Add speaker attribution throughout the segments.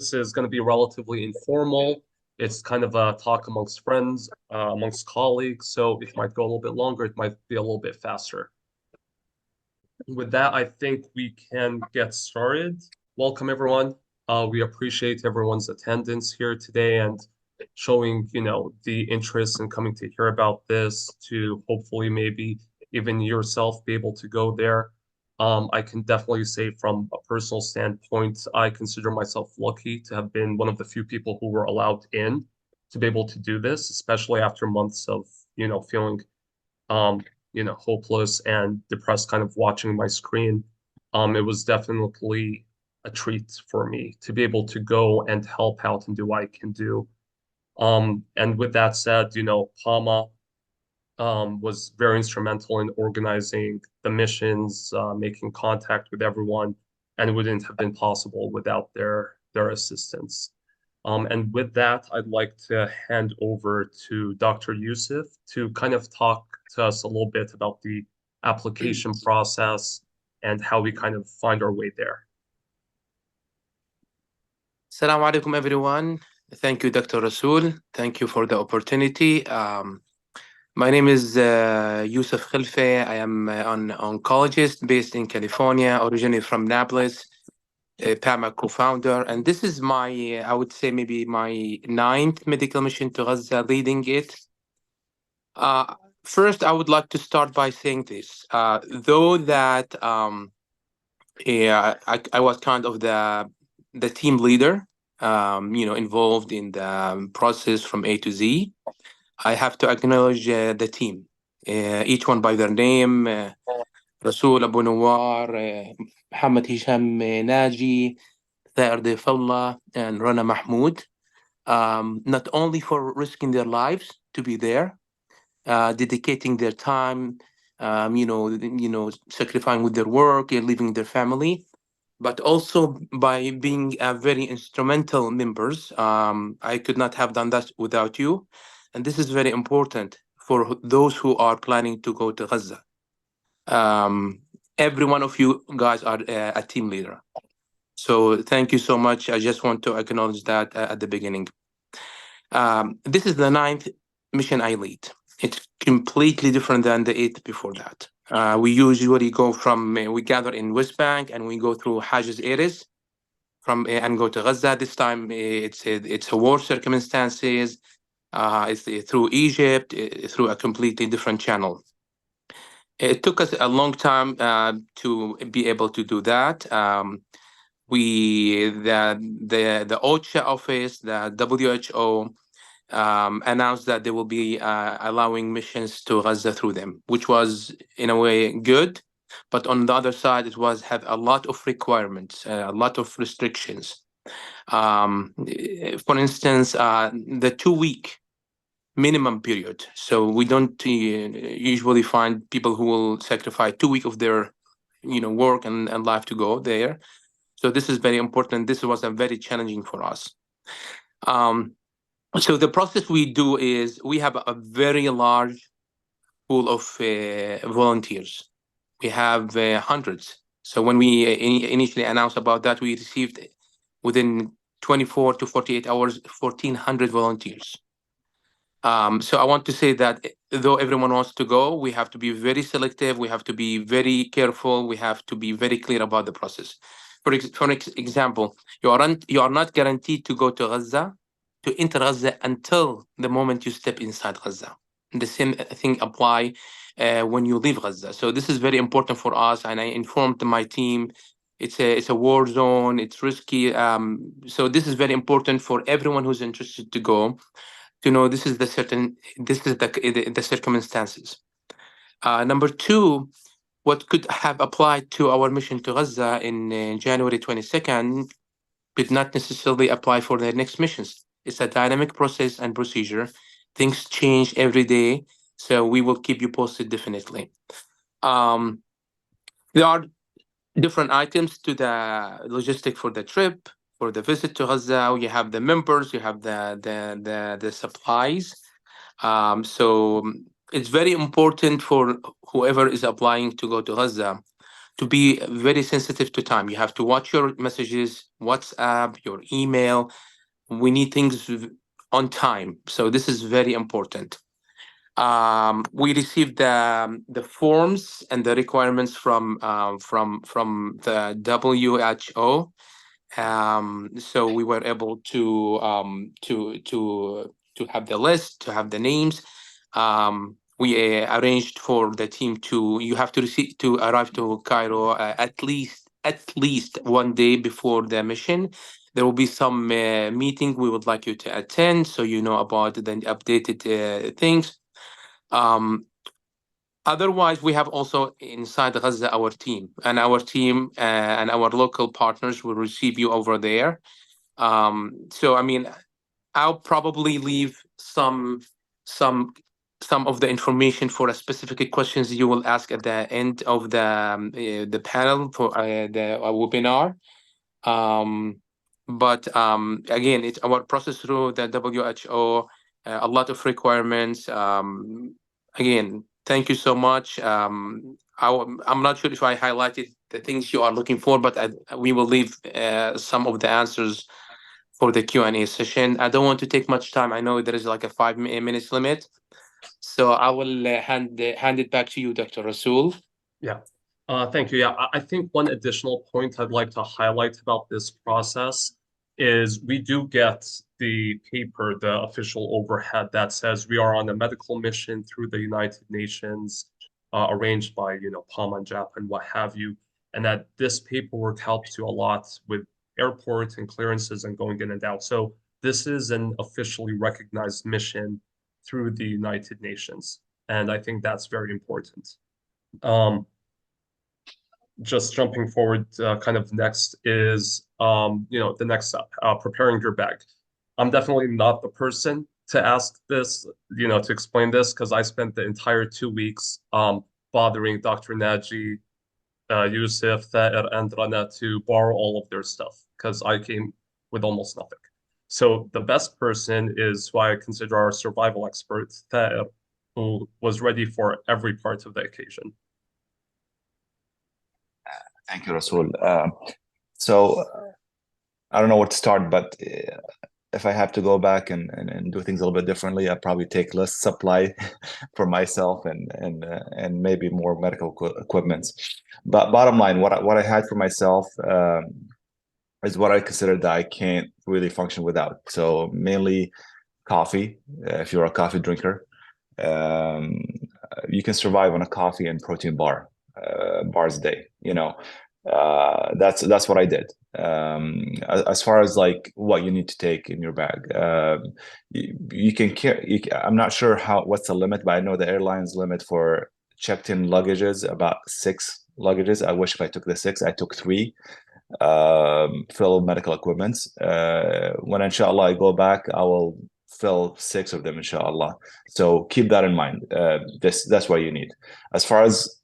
Speaker 1: is going to be relatively informal. It's kind of a talk amongst friends, amongst colleagues. So it might go a little bit longer. It might be a little bit faster. With that, I think we can get started. Welcome, everyone. We appreciate everyone's attendance here today and showing, the interest in coming to hear about this to hopefully maybe even yourself be able to go there. I can definitely say from a personal standpoint, I consider myself lucky to have been one of the few people who were allowed in to be able to do this, especially after months of, feeling um, hopeless and depressed kind of watching my screen. It was definitely a treat for me to be able to go and help out and do what I can do. And with that said, Pama was very instrumental in organizing the missions, making contact with everyone, and it wouldn't have been possible without their assistance. And with that, I'd like to hand over to Dr. Yusuf to kind of talk to us a little bit about the application process and how we kind of find our way there.
Speaker 2: Assalamu alaikum, everyone. Thank you, Dr. Rasul. Thank you for the opportunity. My name is Yusuf Khilfe. I am an oncologist based in California, originally from Naples, PAMA co-founder. And this is my, I would say maybe my 9th medical mission to Gaza, leading it. First, I would like to start by saying this. Though that I was kind of the team leader, involved in the process from A to Z, I have to acknowledge the team, each one by their name. Rasul Abu Nawar, Muhammad Hisham Naji, Thair Defallah, and Rana Mahmoud. Not only for risking their lives to be there, dedicating their time, sacrificing with their work and leaving their family, but also by being very instrumental members. I could not have done that without you. And this is very important for those who are planning to go to Gaza. Every one of you guys are a team leader. So thank you so much. I just want to acknowledge that at the beginning. This is the 9th mission I lead. It's completely different than the 8th before that. We usually go we gather in West Bank and we go through Hajj areas and go to Gaza. This time it's a war circumstances. It's through Egypt, through a completely different channel. It took us a long time to be able to do that. The OCHA office, the WHO, announced that they will be allowing missions to Gaza through them, which was in a way good. But on the other side, it had a lot of requirements, a lot of restrictions. For instance, the 2-week minimum period. So we don't usually find people who will sacrifice 2 weeks of their, work and life to go there. So this is very important. This was very challenging for us. So the process we do is we have a very large pool of volunteers. We have hundreds. So when we initially announced about that, we received within 24 to 48 hours, 1,400 volunteers. So I want to say that though everyone wants to go, we have to be very selective. We have to be very careful. We have to be very clear about the process. For example, you are not guaranteed to go to Gaza, to enter Gaza until the moment you step inside Gaza. The same thing apply when you leave Gaza. So this is very important for us, and I informed my team. It's a war zone. It's risky. So this is very important for everyone who's interested to go, to know this is the circumstances. Number two, what could have applied to our mission to Gaza in January 22nd did not necessarily apply for the next missions. It's a dynamic process and procedure. Things change every day, so we will keep you posted definitely. There are different items to the logistic for the trip, for the visit to Gaza. You have the members, you have the supplies. So it's very important for whoever is applying to go to Gaza to be very sensitive to time. You have to watch your messages, WhatsApp, your email. We need things on time. So this is very important. We received the forms and the requirements from the WHO. So we were able to have the list, to have the names. We arranged for the team you have to arrive to Cairo at least 1 day before the mission. There will be some meeting we would like you to attend, so you know about the updated things. Otherwise, we have also inside Gaza our team, and our local partners will receive you over there. So I mean, I'll probably leave some of the information for a specific questions you will ask at the end of the panel for the webinar. But again, it's our process through the WHO, a lot of requirements. Again, thank you so much. I'm not sure if I highlighted the things you are looking for, but we will leave some of the answers for the Q&A session. I don't want to take much time. I know there is like a 5 minutes limit. So I will hand it back to you, Dr. Rasool.
Speaker 1: Yeah. Thank you. Yeah, I think one additional point I'd like to highlight about this process is we do get the paper, the official overhead that says we are on a medical mission through the United Nations, arranged by, PAMA and JAPA and what have you, and that this paperwork helps you a lot with airports and clearances and going in and out. So this is an officially recognized mission through the United Nations, and I think that's very important. Just jumping forward, kind of next is, the next step, preparing your bag. I'm definitely not the person to ask this, to explain this, because I spent the entire 2 weeks bothering Dr. Naji, Yusuf, Thaer, and Rana to borrow all of their stuff, because I came with almost nothing. So the best person is who I consider our survival expert, Thaer, who was ready for every part of the occasion.
Speaker 3: Thank you, Rasool. So I don't know where to start, but if I have to go back and do things a little bit differently, I'd probably take less supply for myself and maybe more medical equipments. But bottom line, what I had for myself is what I consider that I can't really function without. So mainly coffee. If you're a coffee drinker, you can survive on a coffee and protein bars a day. That's what I did. As far as like what you need to take in your bag, you can carry. I'm not sure what's the limit, but I know the airlines limit for checked-in luggages about 6 luggages. I wish if I took the 6, I took 3. Fill medical equipments. When inshallah I go back, I will fill 6 of them inshallah. So keep that in mind. That's what you need. As far as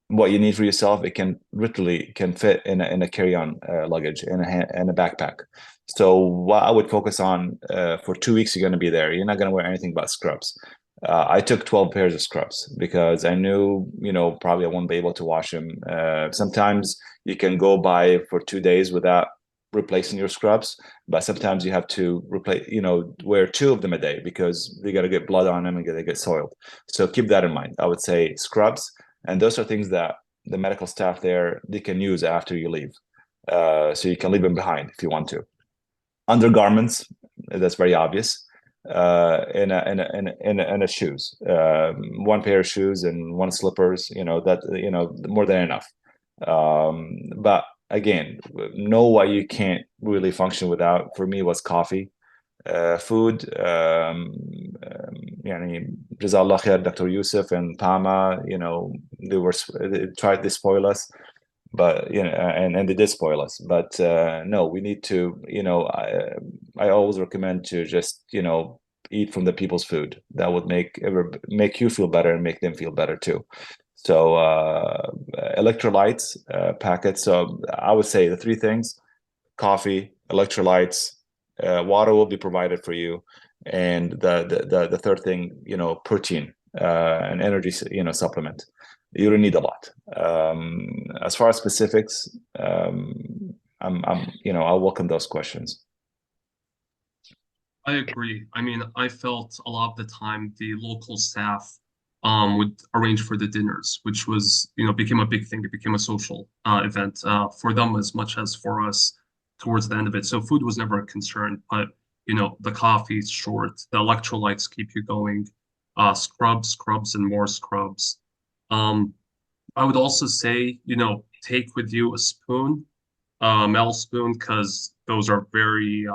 Speaker 3: what you need for yourself, it can literally fit in a carry-on luggage in a backpack. So what I would focus on for 2 weeks, you're going to be there. You're not going to wear anything but scrubs. I took 12 pairs of scrubs because I knew, probably I won't be able to wash them. Sometimes you can go by for 2 days without replacing your scrubs, but sometimes you have to wear 2 of them a day because they got to get blood on them and they get soiled. So keep that in mind. I would say scrubs. And those are things that the medical staff there, they can use after you leave. So you can leave them behind if you want to. Undergarments, that's very obvious. And a shoes, 1 pair of shoes and 1 slippers, more than enough. But again, know what you can't really function without. For me, was coffee. Food, Jazallah khair, Dr. Yusuf and Pama, they tried to spoil us, but and they did spoil us. But no, we need to, I always recommend to just eat from the people's food. That would make you feel better and make them feel better too. So electrolytes packets. So I would say the 3 things: coffee, electrolytes. Water will be provided for you, and the 3rd thing, protein, an energy supplement. you don't need a lot. As far as specifics, I'll welcome those questions.
Speaker 1: I agree. I mean, I felt a lot of the time the local staff would arrange for the dinners, which was, became a big thing. It became a social event for them as much as for us towards the end of it. So food was never a concern, but the coffee is short, the electrolytes keep you going, scrubs, and more scrubs. I would also say, take with you a spoon, metal spoon, because those are very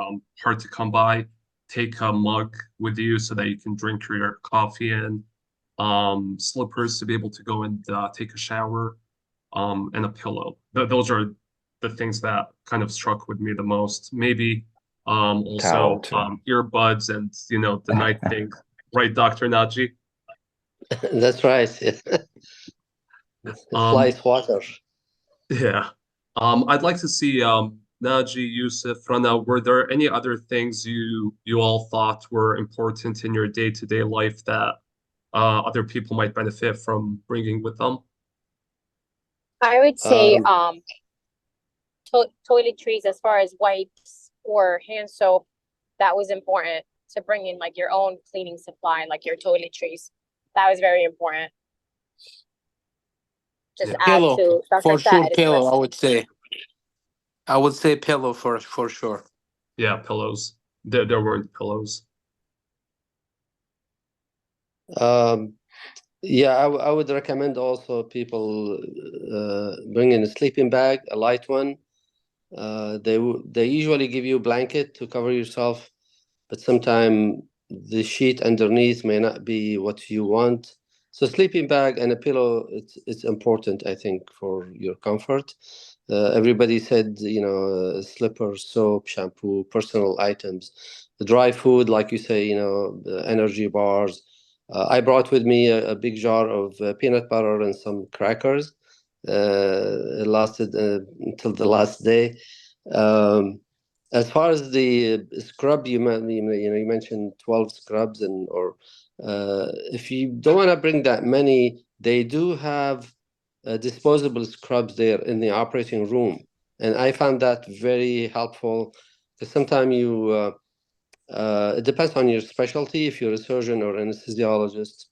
Speaker 1: hard to come by. Take a mug with you so that you can drink your coffee in. Slippers to be able to go and take a shower, and a pillow. Those are the things that kind of struck with me the most. Maybe also earbuds and the night thing, right, Dr. Naji?
Speaker 4: That's right. Flies water.
Speaker 1: Yeah. I'd like to see Naji, Yusuf, Rana, were there any other things you all thought were important in your day-to-day life that other people might benefit from bringing with them?
Speaker 5: I would say toiletries as far as wipes or hand soap, that was important to bring in like your own cleaning supply, like your toiletries. That was very important. Just add
Speaker 2: Pillow,
Speaker 5: to
Speaker 2: for
Speaker 5: Dr.
Speaker 2: sure,
Speaker 5: Saad's
Speaker 2: pillow,
Speaker 5: list.
Speaker 2: I would say pillow for sure.
Speaker 1: Yeah, pillows. There weren't pillows.
Speaker 4: Yeah, I would recommend also people bring in a sleeping bag, a light one. They usually give you a blanket to cover yourself, but sometimes the sheet underneath may not be what you want. So sleeping bag and a pillow, it's important, I think, for your comfort. Everybody said, slippers, soap, shampoo, personal items, the dry food, like you say, the energy bars. I brought with me a big jar of peanut butter and some crackers. It lasted until the last day. As far as the scrub, you mentioned 12 scrubs, or if you don't want to bring that many, they do have disposable scrubs there in the operating room, and I found that very helpful because sometimes it depends on your specialty. If you're a surgeon or anesthesiologist,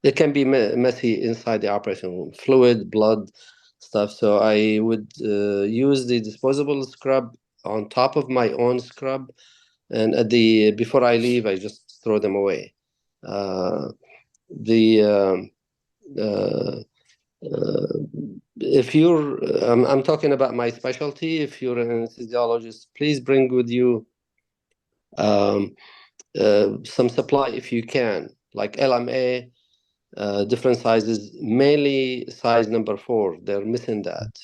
Speaker 4: it can be messy inside the operating room, fluid, blood, stuff. So I would use the disposable scrub on top of my own scrub, and before I leave, I just throw them away. If I'm talking about my specialty. If you're an anesthesiologist, please bring with you some supply if you can, like LMA. Different sizes, mainly size number 4. They're missing that.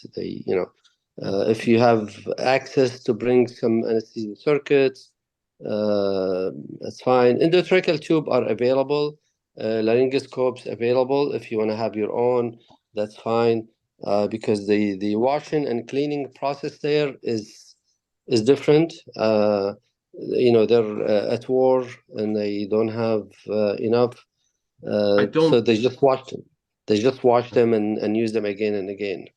Speaker 4: If you have access to bring some anesthesia circuits, that's fine. Endotracheal tube are available. Laryngoscopes available. If you want to have your own, that's fine. Because the washing and cleaning process there is different. They're at war and they don't have enough. So they just wash them. They just wash them and use them again and again.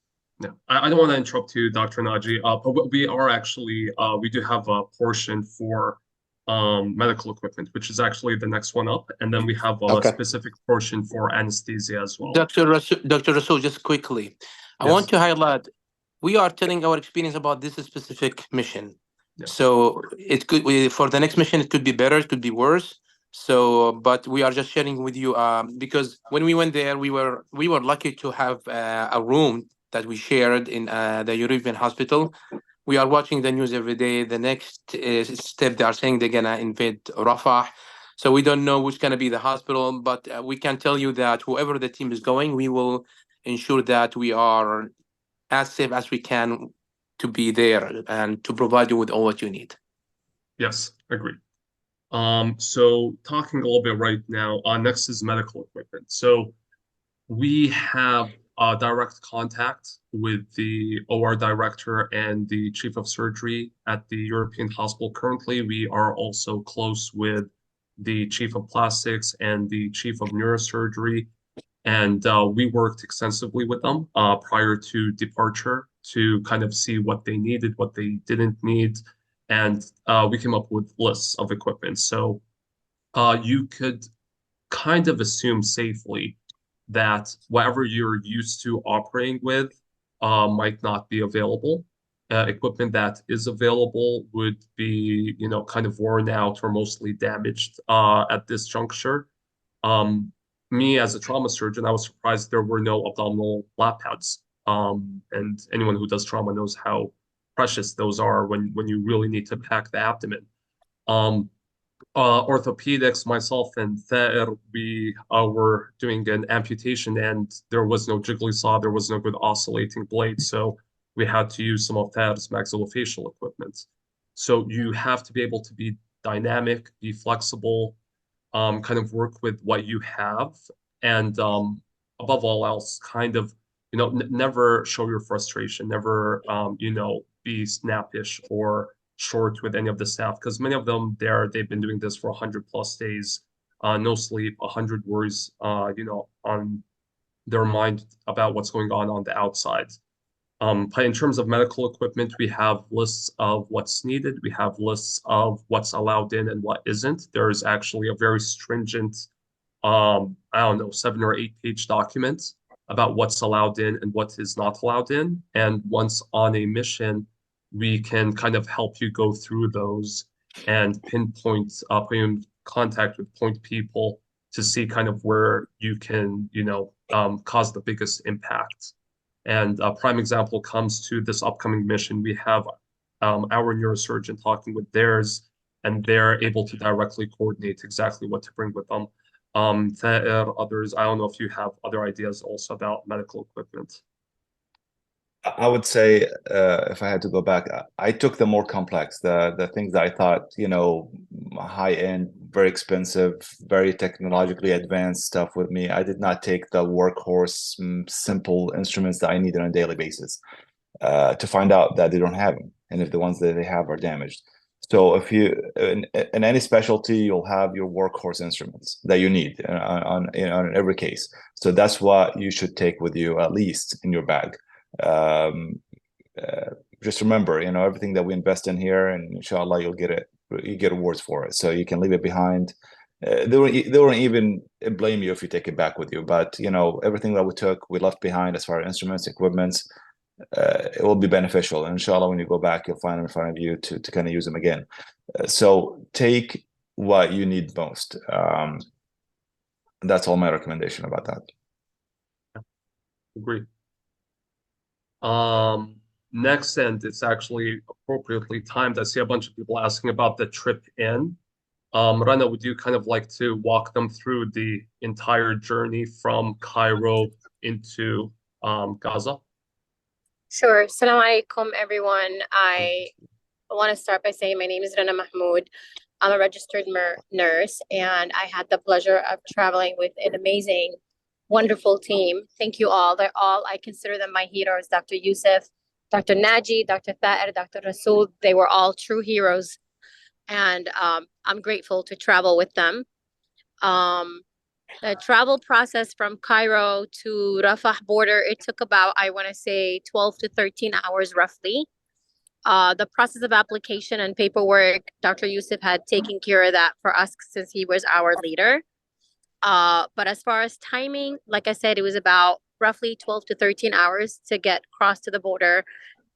Speaker 1: Yeah, I don't want to interrupt you, Dr. Naji, but we are actually we do have a portion for medical equipment, which is actually the next one up, and then we have a specific portion for anesthesia as well.
Speaker 2: Dr. Rasool, just quickly, I want to highlight, we are telling our experience about this specific mission. Yeah. So it could for the next mission, it could be better, it could be worse. So, but we are just sharing with you because when we went there, we were lucky to have a room that we shared in the European hospital. We are watching the news every day. The next step, they are saying they're gonna invade Rafah. So we don't know which gonna be the hospital, but we can tell you that whoever the team is going, we will ensure that we are as safe as we can to be there and to provide you with all what you need.
Speaker 1: Yes, agreed. So talking a little bit right now, next is medical equipment. So we have direct contact with the OR director and the chief of surgery at the European hospital. Currently, we are also close with the chief of plastics and the chief of neurosurgery. And we worked extensively with them prior to departure to kind of see what they needed, what they didn't need, and we came up with lists of equipment. So you could kind of assume safely that whatever you're used to operating with might not be available. Equipment that is available would be, kind of worn out or mostly damaged at this juncture. Me as a trauma surgeon, I was surprised there were no abdominal lap pads. And anyone who does trauma knows how precious those are when you really need to pack the abdomen. Um, Orthopedics, myself and Thaer, we were doing an amputation and there was no jiggly saw, there was no good oscillating blade, so we had to use some of Thaer's maxillofacial equipment. So you have to be able to be dynamic, be flexible, kind of work with what you have, and above all else, kind of, never show your frustration, never, be snappish or short with any of the staff, because many of them they've been doing this for 100+ days, no sleep, 100 worries, on their mind about what's going on the outside. But in terms of medical equipment, we have lists of what's needed. We have lists of what's allowed in and what isn't. There is actually a very stringent, I don't know, 7 or 8 page document about what's allowed in and what is not allowed in. And once on a mission, we can kind of help you go through those and pinpoint, put you in contact with point people to see kind of where you can, cause the biggest impact. And a prime example comes to this upcoming mission. We have our neurosurgeon talking with theirs, and they're able to directly coordinate exactly what to bring with them. Others, I don't know if you have other ideas also about medical equipment.
Speaker 3: I would say, if I had to go back, I took the more complex, the things that I thought, high end, very expensive, very technologically advanced stuff with me. I did not take the workhorse, simple instruments that I need on a daily basis, to find out that they don't have them, and if the ones that they have are damaged. So if you in any specialty, you'll have your workhorse instruments that you need on every case. So that's what you should take with you, at least in your bag. Just remember, everything that we invest in here, and inshallah you get awards for it, so you can leave it behind. They won't even blame you if you take it back with you, but everything that we took, we left behind as far as instruments, equipments, it will be beneficial, and inshallah when you go back, you'll find them in front of you to kind of use them again. So take what you need most. That's all my recommendation about that.
Speaker 1: Agree. Next, and it's actually appropriately timed, I see a bunch of people asking about the trip in. Rana, would you kind of like to walk them through the entire journey from Cairo into Gaza?
Speaker 5: Sure. Assalamu alaikum, everyone. I want to start by saying my name is Rana Mahmoud. I'm a registered nurse, and I had the pleasure of traveling with an amazing, wonderful team. Thank you all. I consider them my heroes. Dr. Yusuf, Dr. Naji, Dr. Thaer, Dr. Rasul, they were all true heroes. And I'm grateful to travel with them. The travel process from Cairo to Rafah border, it took about, I want to say, 12 to 13 hours roughly. The process of application and paperwork, Dr. Yusuf had taken care of that for us since he was our leader. But as far as timing, like I said, it was about roughly 12 to 13 hours to get across to the border.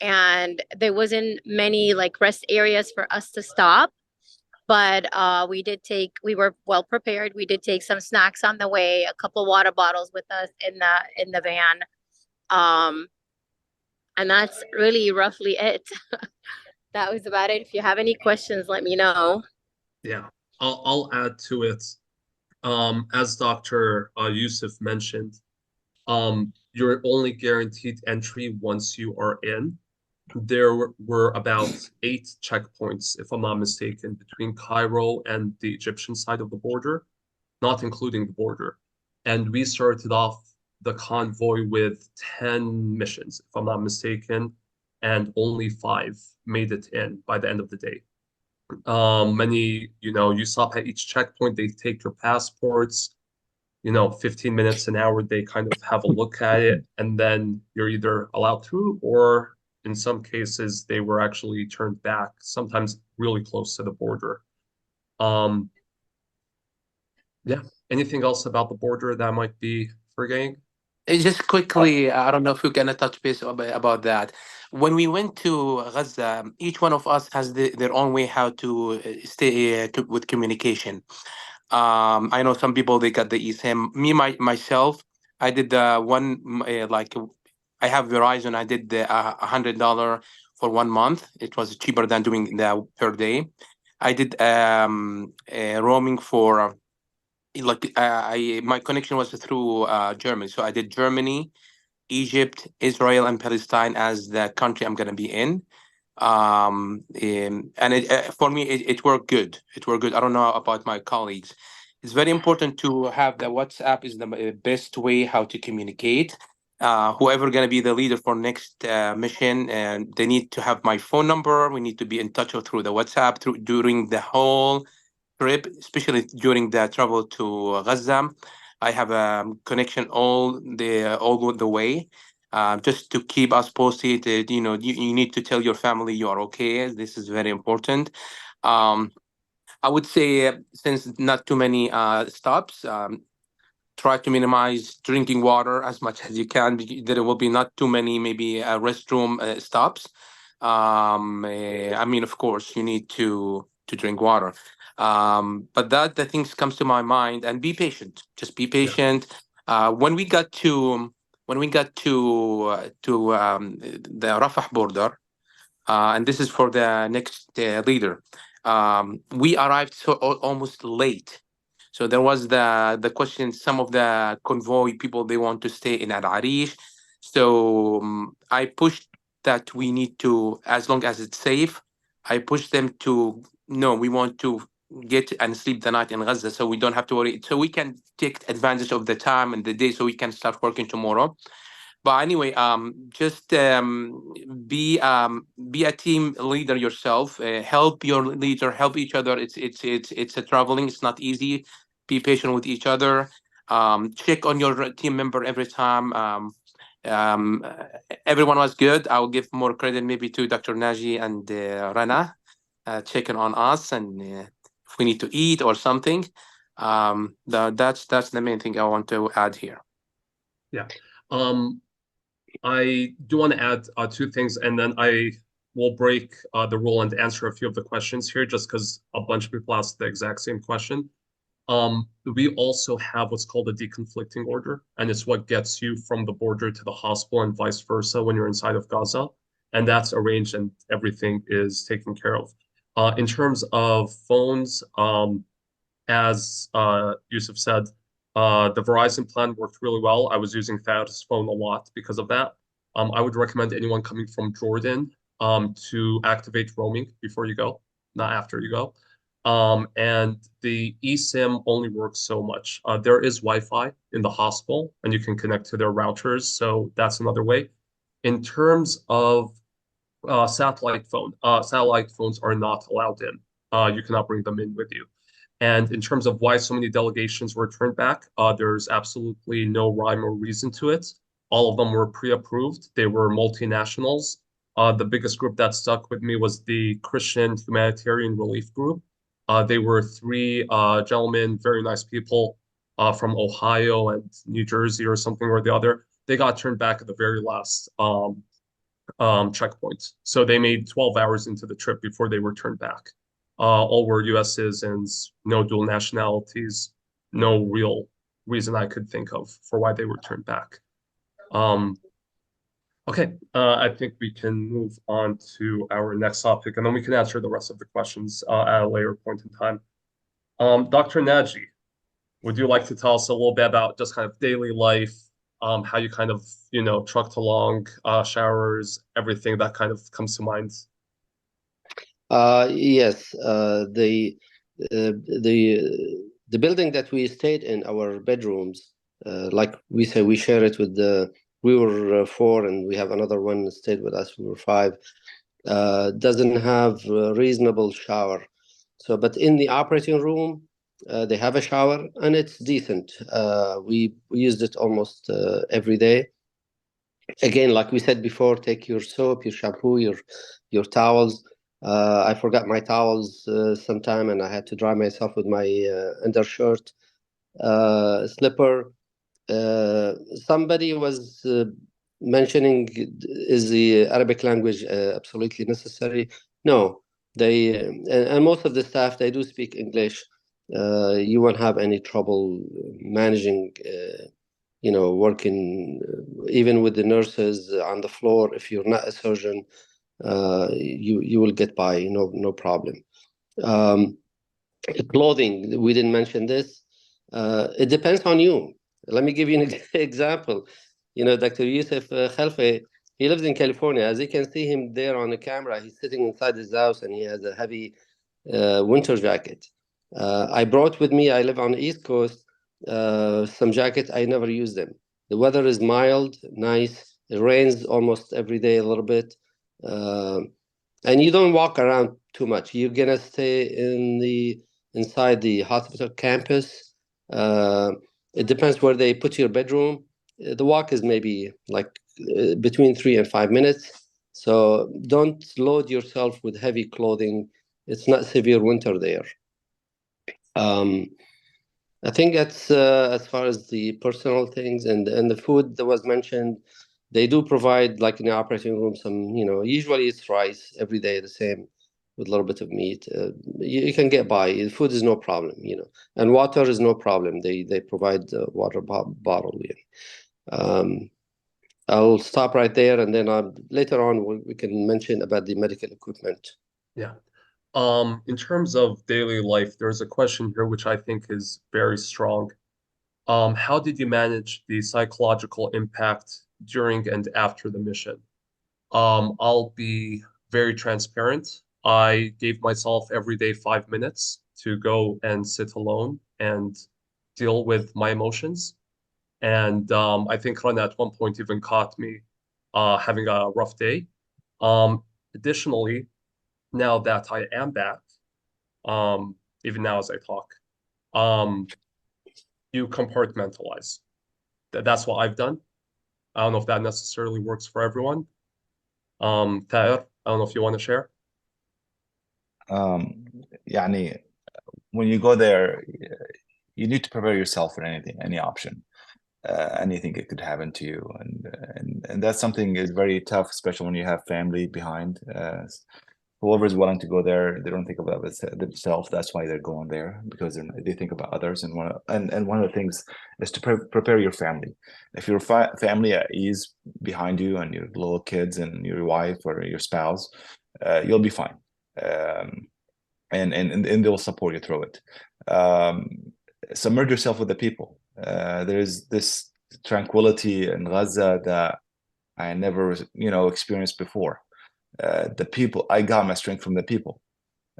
Speaker 5: And there wasn't many rest areas for us to stop. But we were well prepared. We did take some snacks on the way, a couple water bottles with us in the van. And that's really roughly it. That was about it. If you have any questions, let me know.
Speaker 1: Yeah, I'll add to it. As Dr. Yusuf mentioned, you're only guaranteed entry once you are in. There were about 8 checkpoints, if I'm not mistaken, between Cairo and the Egyptian side of the border, not including the border. And we started off the convoy with 10 missions, if I'm not mistaken, and only 5 made it in by the end of the day. You stop at each checkpoint, they take your passports. 15 minutes, an hour, they kind of have a look at it, and then you're either allowed through, or in some cases, they were actually turned back, sometimes really close to the border. Yeah. Anything else about the border that I might be forgetting?
Speaker 2: Just quickly, I don't know if we're gonna touch base about that. When we went to Gaza, each one of us has their own way how to stay with communication. I know some people they got the eSIM. Myself, I did the one like I have Verizon. I did the $100 for 1 month. It was cheaper than doing that per day. I did roaming for like my connection was through Germany, so I did Germany, Egypt, Israel, and Palestine as the country I'm gonna be in. And for me, it worked good. It worked good. I don't know about my colleagues. It's very important to have the WhatsApp is the best way how to communicate. Whoever gonna be the leader for next mission, and they need to have my phone number. We need to be in touch through the WhatsApp during the whole trip, especially during the travel to Gaza. I have a connection all the way, just to keep us posted. You need to tell your family you are okay. This is very important. I would say since not too many stops, try to minimize drinking water as much as you can. There will be not too many maybe restroom stops. I mean, of course, you need to drink water. But that the things comes to my mind, and be patient. Just be patient. When we got to the Rafah border, and this is for the next leader, we arrived almost late. So there was the question. Some of the convoy people they want to stay in Al Arish. So I pushed that we need to, as long as it's safe, I pushed them to no. We want to get and sleep the night in Gaza, so we don't have to worry. So we can take advantage of the time and the day, so we can start working tomorrow. But anyway, just be a team leader yourself. Help your leader. Help each other. It's a traveling. It's not easy. Be patient with each other. Check on your team member every time. Um, Everyone was good. I'll give more credit maybe to Dr. Naji and Rana, checking on us, and if we need to eat or something. That's the main thing I want to add here.
Speaker 1: Yeah. I do want to add two things, and then I will break the rule and answer a few of the questions here, just because a bunch of people asked the exact same question. We also have what's called a deconflicting order, and it's what gets you from the border to the hospital and vice versa when you're inside of Gaza, and that's arranged and everything is taken care of. In terms of phones, as Yusuf said, the Verizon plan worked really well. I was using Fad's phone a lot because of that. I would recommend anyone coming from Jordan to activate roaming before you go, not after you go. And the eSIM only works so much. There is Wi-Fi in the hospital, and you can connect to their routers, so that's another way. In terms of satellite phones are not allowed in. You cannot bring them in with you. And in terms of why so many delegations were turned back, there's absolutely no rhyme or reason to it. All of them were pre-approved. They were multinationals. The biggest group that stuck with me was the Christian Humanitarian Relief Group. They were three gentlemen, very nice people from Ohio and New Jersey or something or the other. They got turned back at the very last checkpoint. So they made 12 hours into the trip before they were turned back. All were U.S. citizens, no dual nationalities, no real reason I could think of for why they were turned back. Okay, I think we can move on to our next topic, and then we can answer the rest of the questions at a later point in time. Dr. Naji, would you like to tell us a little bit about just kind of daily life, how you kind of, trucked along, showers, everything that kind of comes to mind?
Speaker 4: Yes, the building that we stayed in, our bedrooms, like we say, we share it with we were four, and we have another one stayed with us. We were five. Doesn't have a reasonable shower. So, but in the operating room, They have a shower, and it's decent. We used it almost every day. Again, like we said before, take your soap, your shampoo, your towels. I forgot my towels sometime, and I had to dry myself with my undershirt, slipper. Somebody was mentioning, is the Arabic language absolutely necessary? No, and most of the staff, they do speak English. You won't have any trouble managing, working even with the nurses on the floor. If you're not a surgeon, you will get by, no problem. Um, Clothing, we didn't mention this. It depends on you. Let me give you an example. Dr. Yusuf Khalfe, he lives in California. As you can see him there on the camera, he's sitting inside his house and he has a heavy winter jacket. I brought with me, I live on the East Coast, some jackets. I never use them. The weather is mild, nice. It rains almost every day a little bit. And you don't walk around too much. You're going to stay inside the hospital campus. It depends where they put your bedroom. The walk is maybe like between 3 and 5 minutes. So don't load yourself with heavy clothing. It's not severe winter there. I think that's as far as the personal things and the food that was mentioned. They do provide, like in the operating room, some, usually it's rice every day, the same, with a little bit of meat. You can get by. The food is no problem, and water is no problem. They provide water bottle. I'll stop right there, and then later on we can mention about the medical equipment.
Speaker 1: Yeah. In terms of daily life, there's a question here which I think is very strong. How did you manage the psychological impact during and after the mission? I'll be very transparent. I gave myself every day 5 minutes to go and sit alone and deal with my emotions. And I think Rana at one point even caught me having a rough day. Additionally, now that I am back, even now as I talk, you compartmentalize. That's what I've done. I don't know if that necessarily works for everyone. Taher, I don't know if you want to share.
Speaker 3: يعني when you go there, you need to prepare yourself for anything, any option, anything that could happen to you, and that's something is very tough, especially when you have family behind. Whoever is willing to go there, they don't think about themselves. That's why they're going there, because they think about others. And one of the things is to prepare your family. If your family is behind you and your little kids and your wife or your spouse, you'll be fine. And they'll support you through it. Submerge yourself with the people. There's this tranquility in Gaza that I never, experienced before. The people, I got my strength from the people.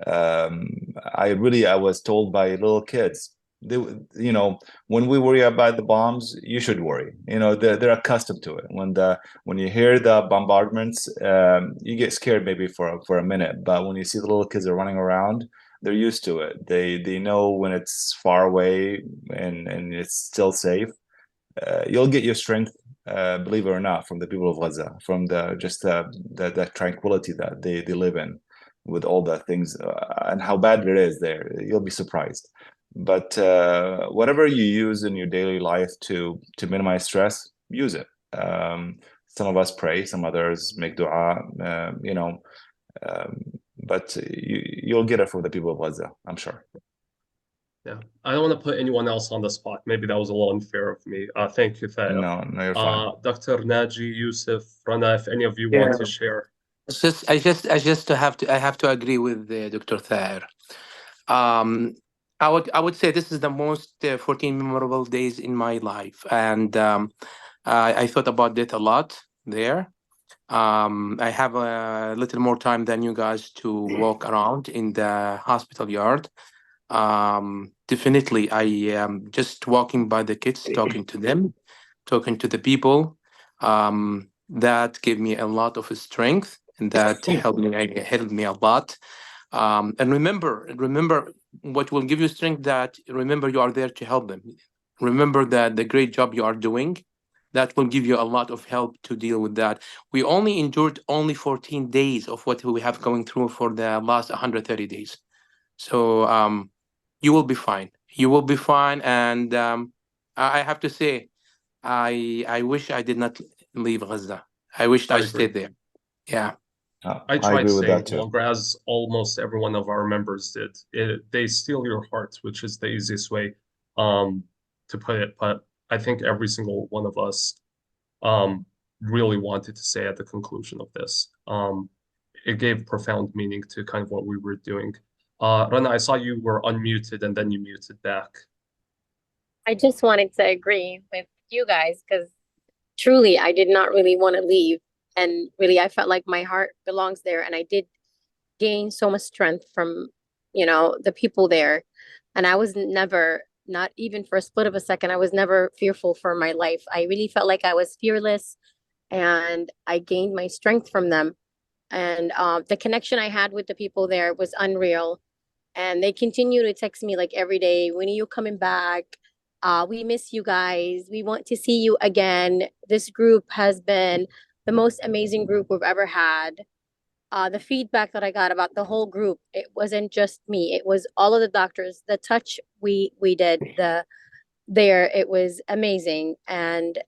Speaker 3: I was told by little kids, when we worry about the bombs, you should worry. They're accustomed to it. When you hear the bombardments, you get scared maybe for a minute, but when you see the little kids are running around, they're used to it. They know when it's far away and it's still safe. You'll get your strength, believe it or not, from the people of Gaza, from the tranquility that they live in, with all the things and how bad it is there. You'll be surprised. But whatever you use in your daily life to minimize stress, use it. Some of us pray, some others make dua, but you'll get it from the people of Gaza, I'm sure.
Speaker 1: Yeah, I don't want to put anyone else on the spot. Maybe that was a little unfair of me. Thank you, Thaya.
Speaker 3: No, you're fine.
Speaker 1: Dr. Naji, Yusuf, Rana, if any of you
Speaker 2: Yeah.
Speaker 1: want to share.
Speaker 2: I have to agree with Dr. Thair. I would say this is the most 14 memorable days in my life, and I thought about it a lot there. I have a little more time than you guys to walk around in the hospital yard. Definitely, I am just walking by the kids, talking to them, talking to the people. That gave me a lot of strength, and that helped me a lot. And remember what will give you strength, that remember you are there to help them. Remember that the great job you are doing, that will give you a lot of help to deal with that. We only endured only 14 days of what we have going through for the last 130 days. So you will be fine. You will be fine. And I have to say, I wish I did not leave Gaza. I wished
Speaker 1: I
Speaker 2: I
Speaker 1: agree.
Speaker 2: stayed there. Yeah.
Speaker 1: I
Speaker 3: I
Speaker 1: tried
Speaker 3: agree with
Speaker 1: staying
Speaker 3: that too.
Speaker 1: longer, as almost every one of our members did. They steal your heart, which is the easiest way to put it. But I think every single one of us really wanted to say at the conclusion of this. It gave profound meaning to kind of what we were doing. Rana, I saw you were unmuted and then you muted back.
Speaker 5: I just wanted to agree with you guys because truly I did not really want to leave. And really, I felt like my heart belongs there. And I did gain so much strength from, the people there. And I was never, not even for a split of a second, I was never fearful for my life. I really felt like I was fearless and I gained my strength from them. And the connection I had with the people there was unreal. And they continue to text me like every day, when are you coming back? We miss you guys. We want to see you again. This group has been the most amazing group we've ever had. The feedback that I got about the whole group, it wasn't just me. It was all of the doctors. The touch we did it was amazing, and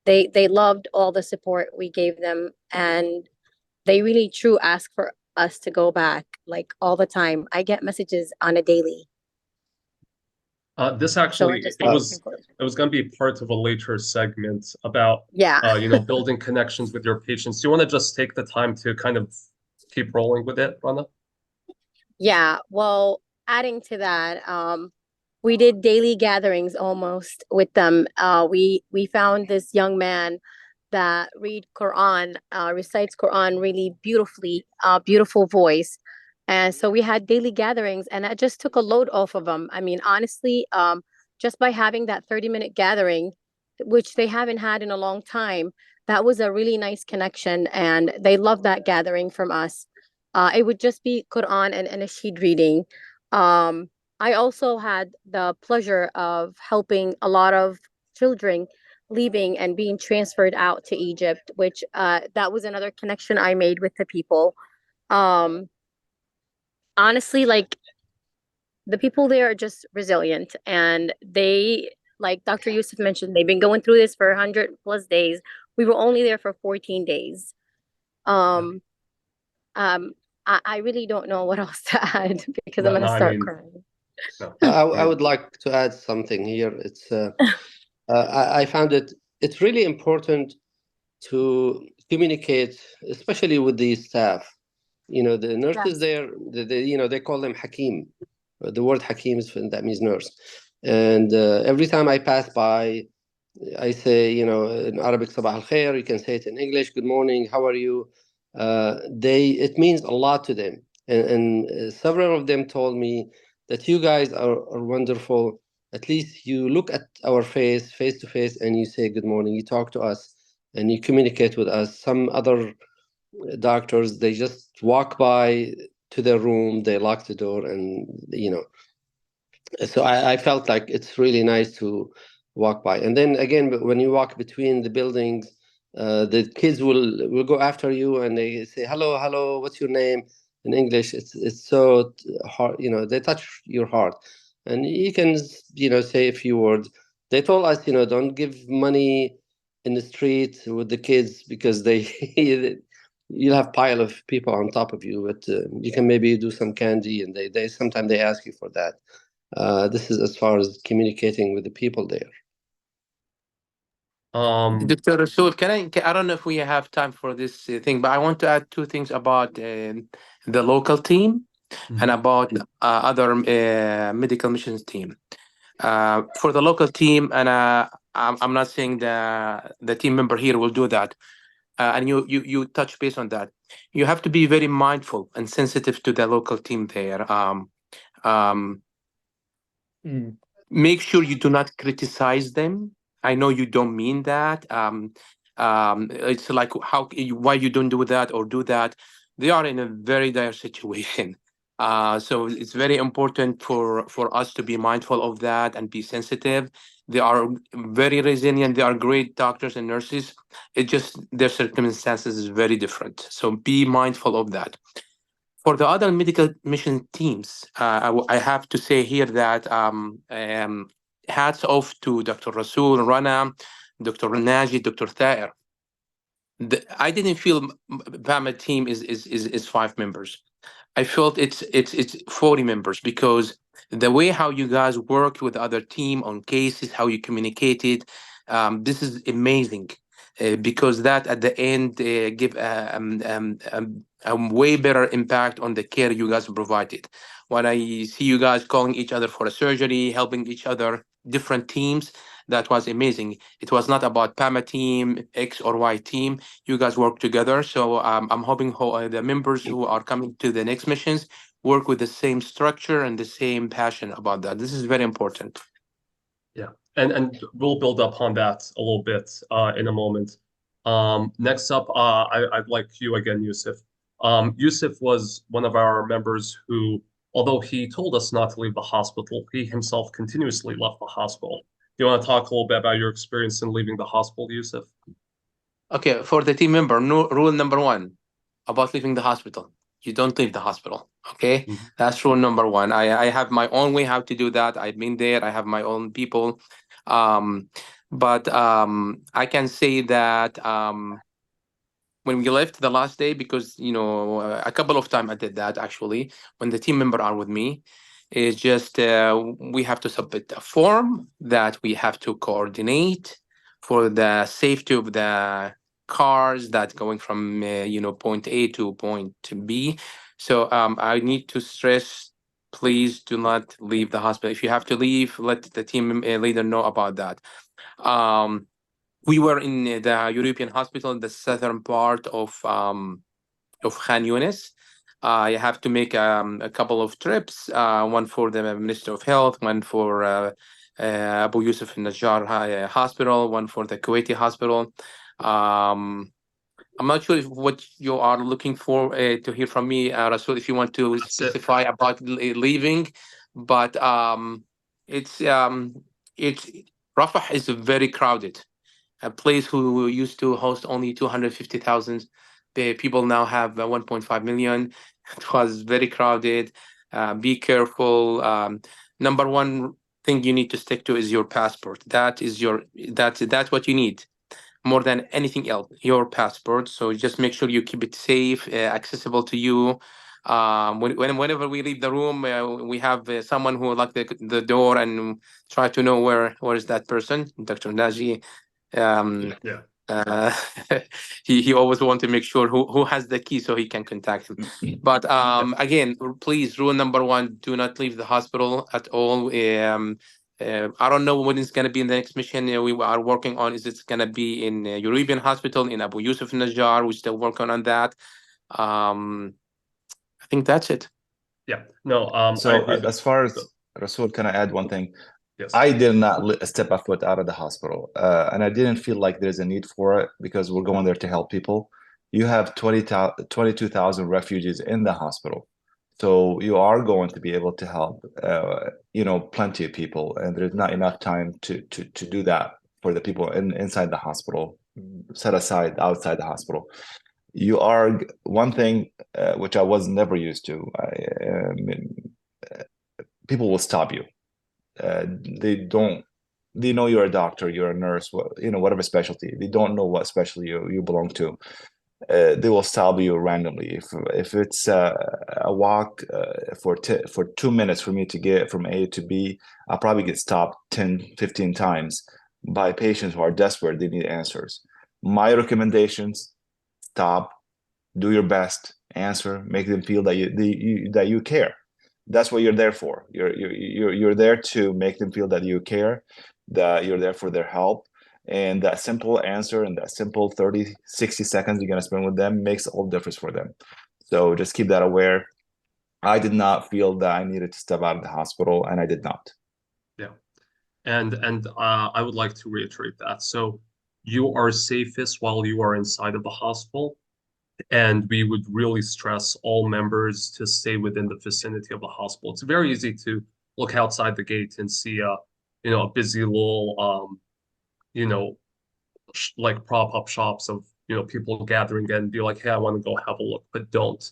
Speaker 5: they loved all the support we gave them, and they really true ask for us to go back like all the time. I get messages on a daily.
Speaker 1: This
Speaker 5: So
Speaker 1: actually,
Speaker 5: just
Speaker 1: it was going to be part of a later segment about
Speaker 5: yeah.
Speaker 1: building connections with your patients. Do you want to just take the time to kind of keep rolling with it, Rana?
Speaker 5: Yeah. Well, adding to that, we did daily gatherings almost with them. We found this young man that recites Quran really beautifully, beautiful voice. And so we had daily gatherings, and that just took a load off of them. I mean, honestly, just by having that 30-minute gathering, which they haven't had in a long time, that was a really nice connection, and they loved that gathering from us. It would just be Quran and Anashid reading. I also had the pleasure of helping a lot of children leaving and being transferred out to Egypt, which that was another connection I made with the people. Honestly, like the people there are just resilient, and they, like Dr. Yusuf mentioned, they've been going through this for 100+ days. We were only there for 14 days. I really don't know what else to add because I'm
Speaker 1: No,
Speaker 5: gonna
Speaker 1: I
Speaker 5: start
Speaker 1: mean,
Speaker 5: crying.
Speaker 1: no.
Speaker 4: I would like to add something here. It's I found it's really important to communicate, especially with the staff. The nurses
Speaker 5: Yes.
Speaker 4: there, they call them Hakim. The word Hakim that means nurse. And every time I pass by, I say, in Arabic, Sabah al Khair. You can say it in English, good morning, how are you? It means a lot to them. And several of them told me that you guys are wonderful. At least you look at our face to face, and you say good morning. You talk to us and you communicate with us. Some other doctors, they just walk by to their room, they lock the door, and so I felt like it's really nice to walk by. And then again, when you walk between the buildings, the kids will go after you and they say hello, what's your name, in English. It's so hard, they touch your heart, and you can say a few words. They told us, don't give money in the street with the kids because you'll have pile of people on top of you, but you can maybe do some candy, and they sometimes they ask you for that. This is as far as communicating with the people there.
Speaker 2: Dr. Rasul, I don't know if we have time for this thing, but I want to add two things about the local team and about other medical missions team. For the local team, and I'm not saying the team member here will do that, and you touch base on that. You have to be very mindful and sensitive to the local team there. Make sure you do not criticize them. I know you don't mean that. It's like why you don't do that or do that. They are in a very dire situation. So it's very important for us to be mindful of that and be sensitive. They are very resilient. They are great doctors and nurses. It just their circumstances is very different. So be mindful of that. For the other medical mission teams, I have to say here that hats off to Dr. Rasul, Rana, Dr. Naji, Dr. Thaer. I didn't feel PAMA team is 5 members. I felt it's 40 members because the way how you guys worked with the other team on cases, how you communicated, this is amazing. Because that at the end give a way better impact on the care you guys provided. When I see you guys calling each other for a surgery, helping each other, different teams, that was amazing. It was not about PAMA team, X or Y team. You guys work together. So I'm hoping the members who are coming to the next missions work with the same structure and the same passion about that. This is very important.
Speaker 1: Yeah, and we'll build upon that a little bit in a moment. Next up, I'd like you again, Yusuf. Yusuf was one of our members who, although he told us not to leave the hospital, he himself continuously left the hospital. Do you want to talk a little bit about your experience in leaving the hospital, Yusuf?
Speaker 2: Okay, for the team member, rule number 1 about leaving the hospital. You don't leave the hospital. Okay, that's rule number 1. I have my own way how to do that. I've been there. I have my own people. But I can say that when we left the last day, because a couple of times I did that actually when the team member are with me, is just we have to submit a form that we have to coordinate for the safety of the cars that going from point A to point B. So I need to stress, please do not leave the hospital. If you have to leave, let the team leader know about that. We were in the European hospital, the southern part of Khan Yunis. I have to make a couple of trips, one for the Ministry of Health, one for Abu Yusuf Najjar Hospital, one for the Kuwaiti hospital. I'm not sure what you are looking for to hear from me, Rasul, if you want to specify about leaving, but it's Rafah is very crowded. A place who used to host only 250,000 people now have 1.5 million. It was very crowded. Be careful. Number 1 thing you need to stick to is your passport. That's what you need more than anything else, your passport. So just make sure you keep it safe, accessible to you. Whenever we leave the room, we have someone who lock the door and try to know where is that person, Dr. Naji. He always want to make sure who has the key so he can contact him. But again, please, rule number 1, do not leave the hospital at all. I don't know when it's going to be in the next mission we are working on. Is it going to be in European hospital, in Abu Yusuf Najjar? We're still working on that. I think that's it.
Speaker 1: Yeah, no.
Speaker 3: So as far as Rasul, can I add one thing?
Speaker 1: Yes.
Speaker 3: I did not step a foot out of the hospital, and I didn't feel like there's a need for it because we're going there to help people. You have 22,000 refugees in the hospital, so you are going to be able to help, plenty of people, and there's not enough time to do that for the people inside the hospital, set aside outside the hospital. You are one thing which I was never used to. People will stop you. They know you're a doctor, you're a nurse, whatever specialty. They don't know what specialty you belong to. They will stop you randomly. If it's a walk for 2 minutes for me to get from A to B, I'll probably get stopped 10, 15 times by patients who are desperate. They need answers. My recommendations: stop, do your best, answer, make them feel that you care. That's what you're there for. You're there to make them feel that you care, that you're there for their help. And that simple answer and that simple 30, 60 seconds you're going to spend with them makes all the difference for them. So just keep that aware. I did not feel that I needed to step out of the hospital, and I did not.
Speaker 1: Yeah. And I would like to reiterate that. So you are safest while you are inside of the hospital. And we would really stress all members to stay within the vicinity of the hospital. It's very easy to look outside the gate and see a busy little like prop-up shops of people gathering and be like, hey, I want to go have a look, but don't.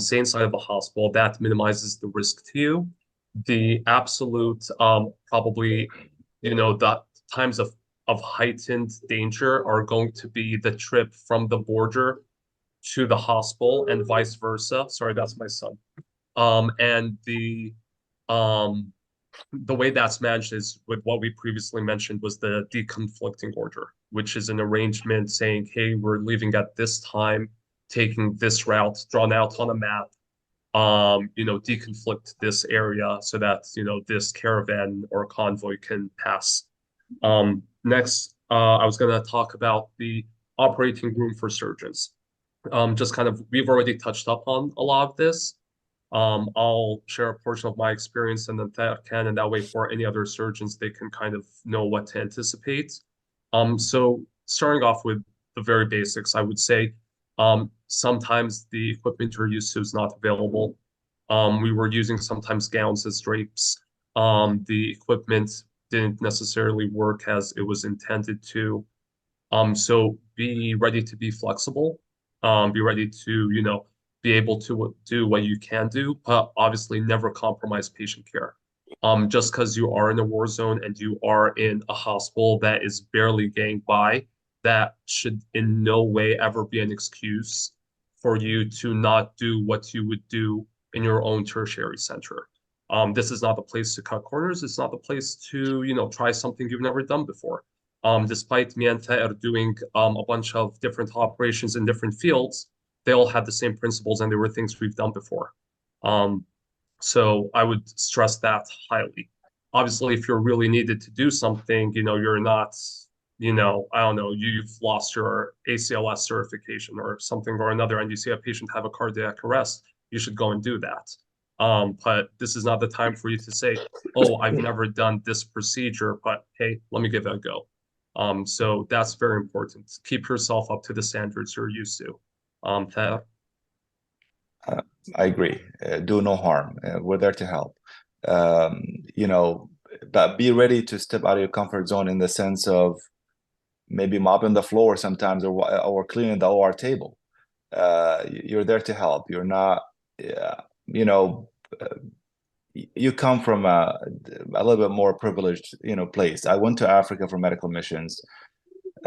Speaker 1: Stay inside of the hospital. That minimizes the risk to you. The absolute probably the times of heightened danger are going to be the trip from the border to the hospital and vice versa. Sorry, that's my son. And um the way that's managed is with what we previously mentioned was the deconflicting order, which is an arrangement saying, hey, we're leaving at this time, taking this route drawn out on a map, deconflict this area so that, this caravan or convoy can pass. Next, I was going to talk about the operating room for surgeons. Just kind of, we've already touched up on a lot of this. I'll share a portion of my experience and then that way for any other surgeons, they can kind of know what to anticipate. So starting off with the very basics, I would say, sometimes the equipment you're used to is not available. We were using sometimes gowns as drapes. The equipment didn't necessarily work as it was intended to. So be ready to be flexible. Be ready to, be able to do what you can do, but obviously never compromise patient care. Just because you are in a war zone and you are in a hospital that is barely getting by, that should in no way ever be an excuse for you to not do what you would do in your own tertiary center. This is not the place to cut corners. It's not the place to, try something you've never done before. Despite me and Taher doing a bunch of different operations in different fields, they all had the same principles and they were things we've done before. So I would stress that highly. Obviously, if you're really needed to do something, you're not, I don't know, you've lost your ACLS certification or something or another, and you see a patient have a cardiac arrest, you should go and do that. But this is not the time for you to say, oh, I've never done this procedure, but hey, let me give it a go. So that's very important. Keep yourself up to the standards you're used to. Taher?
Speaker 3: I agree. Do no harm. We're there to help. But be ready to step out of your comfort zone in the sense of maybe mopping the floor sometimes or cleaning the OR table. You're there to help. You're not, you come from a little bit more privileged, place. I went to Africa for medical missions.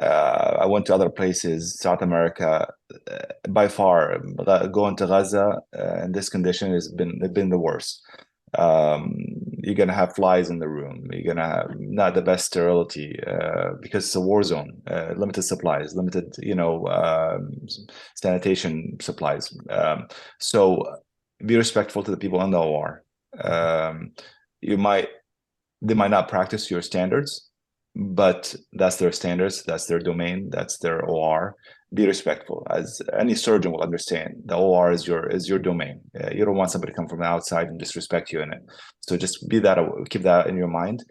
Speaker 3: I went to other places, South America. By far, going to Gaza in this condition has been the worst. You're gonna have flies in the room. You're gonna have not the best sterility because it's a war zone. Limited supplies, limited, sanitation supplies. So be respectful to the people in the OR. They might not practice your standards, but that's their standards, that's their domain, that's their OR. Be respectful, as any surgeon will understand. The OR is your domain. You don't want somebody to come from the outside and disrespect you in it. So just keep that in your mind.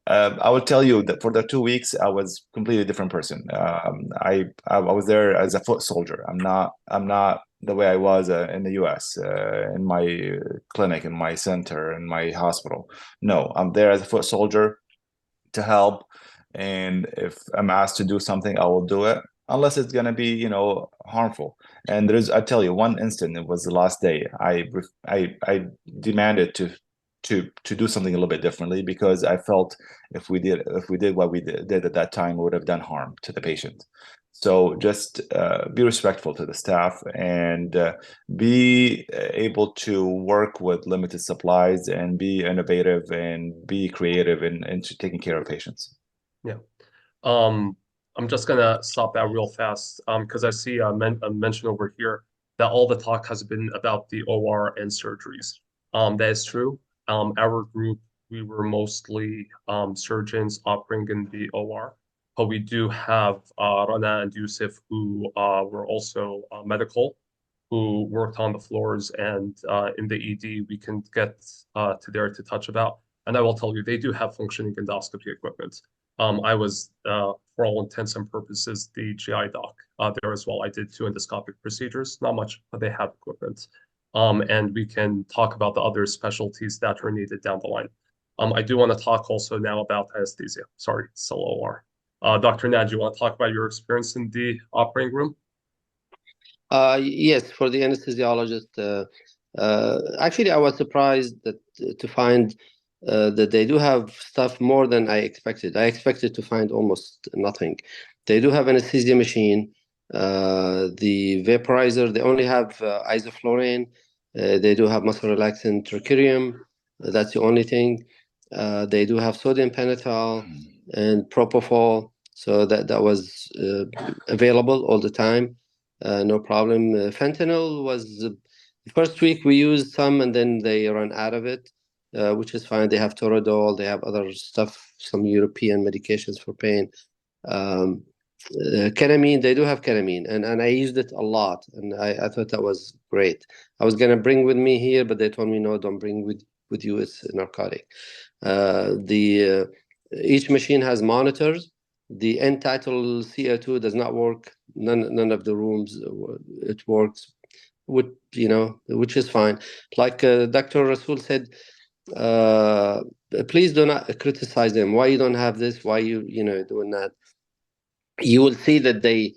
Speaker 3: I will tell you that for the 2 weeks, I was a completely different person. I was there as a foot soldier. I'm not the way I was in the US, in my clinic, in my center, in my hospital. No, I'm there as a foot soldier to help. And if I'm asked to do something, I will do it, unless it's going to be, harmful. And I tell you, one instant, it was the last day. I demanded to do something a little bit differently because I felt if we did what we did at that time, we would have done harm to the patient. So just be respectful to the staff and be able to work with limited supplies and be innovative and be creative in taking care of patients.
Speaker 1: Yeah. I'm just gonna stop that real fast because I see a mention over here that all the talk has been about the OR and surgeries. That is true. Our group, we were mostly surgeons operating in the OR, but we do have Rana and Yusuf who were also medical, who worked on the floors and in the ED. We can get to there to touch about. And I will tell you, they do have functioning endoscopy equipment. I was, for all intents and purposes, the GI doc there as well. I did 2 endoscopic procedures, not much, but they have equipment. And we can talk about the other specialties that are needed down the line. I do want to talk also now about anesthesia. Sorry, it's OR. Dr. Nad, you want to talk about your experience in the operating room?
Speaker 4: Yes, for the anesthesiologist. Actually, I was surprised to find that they do have stuff more than I expected. I expected to find almost nothing. They do have anesthesia machine, the vaporizer. They only have isoflurane. They do have muscle relaxant tricurium. That's the only thing. They do have sodium pentothal and propofol. So that was available all the time. No problem. Fentanyl was the first week we used some, and then they ran out of it, which is fine. They have Toradol, they have other stuff, some European medications for pain. Ketamine, they do have ketamine, and I used it a lot, and I thought that was great. I was gonna bring with me here, but they told me no, don't bring with you. It's narcotic. Each machine has monitors. The end tidal CO2 does not work. None of the rooms it works, which is fine. Like Dr. Rasul said, please do not criticize them. Why you don't have this? Why you doing that? You will see that they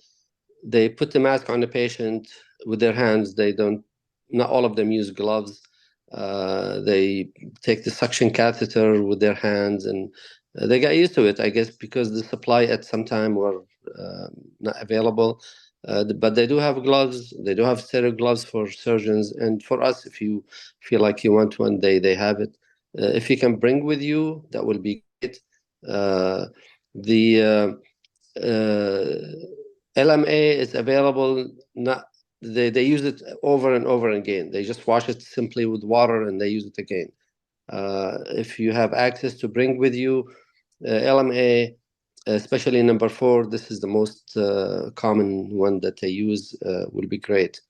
Speaker 4: put the mask on the patient with their hands. They don't. Not all of them use gloves. They take the suction catheter with their hands, and they got used to it, I guess, because the supply at some time were not available. But they do have gloves. They do have sterile gloves for surgeons, and for us, if you feel like you want one, they have it. If you can bring with you, that will be great. The LMA is available. Not they use it over and over again. They just wash it simply with water and they use it again. If you have access to bring with you LMA, especially number 4, this is the most common one that they use, will be great.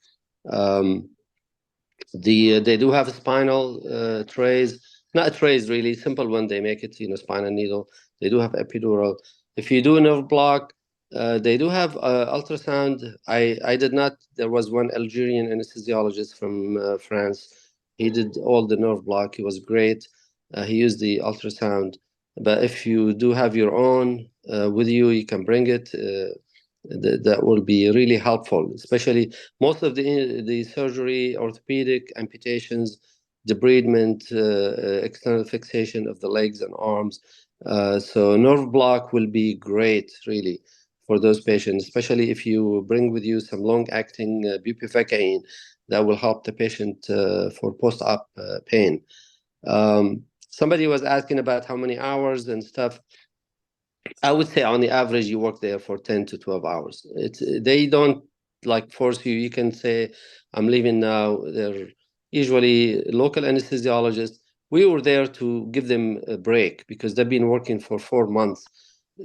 Speaker 4: They do have spinal trays, not trays really, simple one. They make it, spinal needle. They do have epidural. If you do nerve block, they do have ultrasound. I did not. There was one Algerian anesthesiologist from France. He did all the nerve block. He was great. He used the ultrasound. But if you do have your own with you, you can bring it. That will be really helpful, especially most of the surgery, orthopedic amputations, debridement, external fixation of the legs and arms. So nerve block will be great, really, for those patients, especially if you bring with you some long-acting bupivacaine that will help the patient for post-op pain. Somebody was asking about how many hours and stuff. I would say on the average, you work there for 10 to 12 hours. They don't force you. You can say, I'm leaving now. They're usually local anesthesiologists. We were there to give them a break because they've been working for 4 months,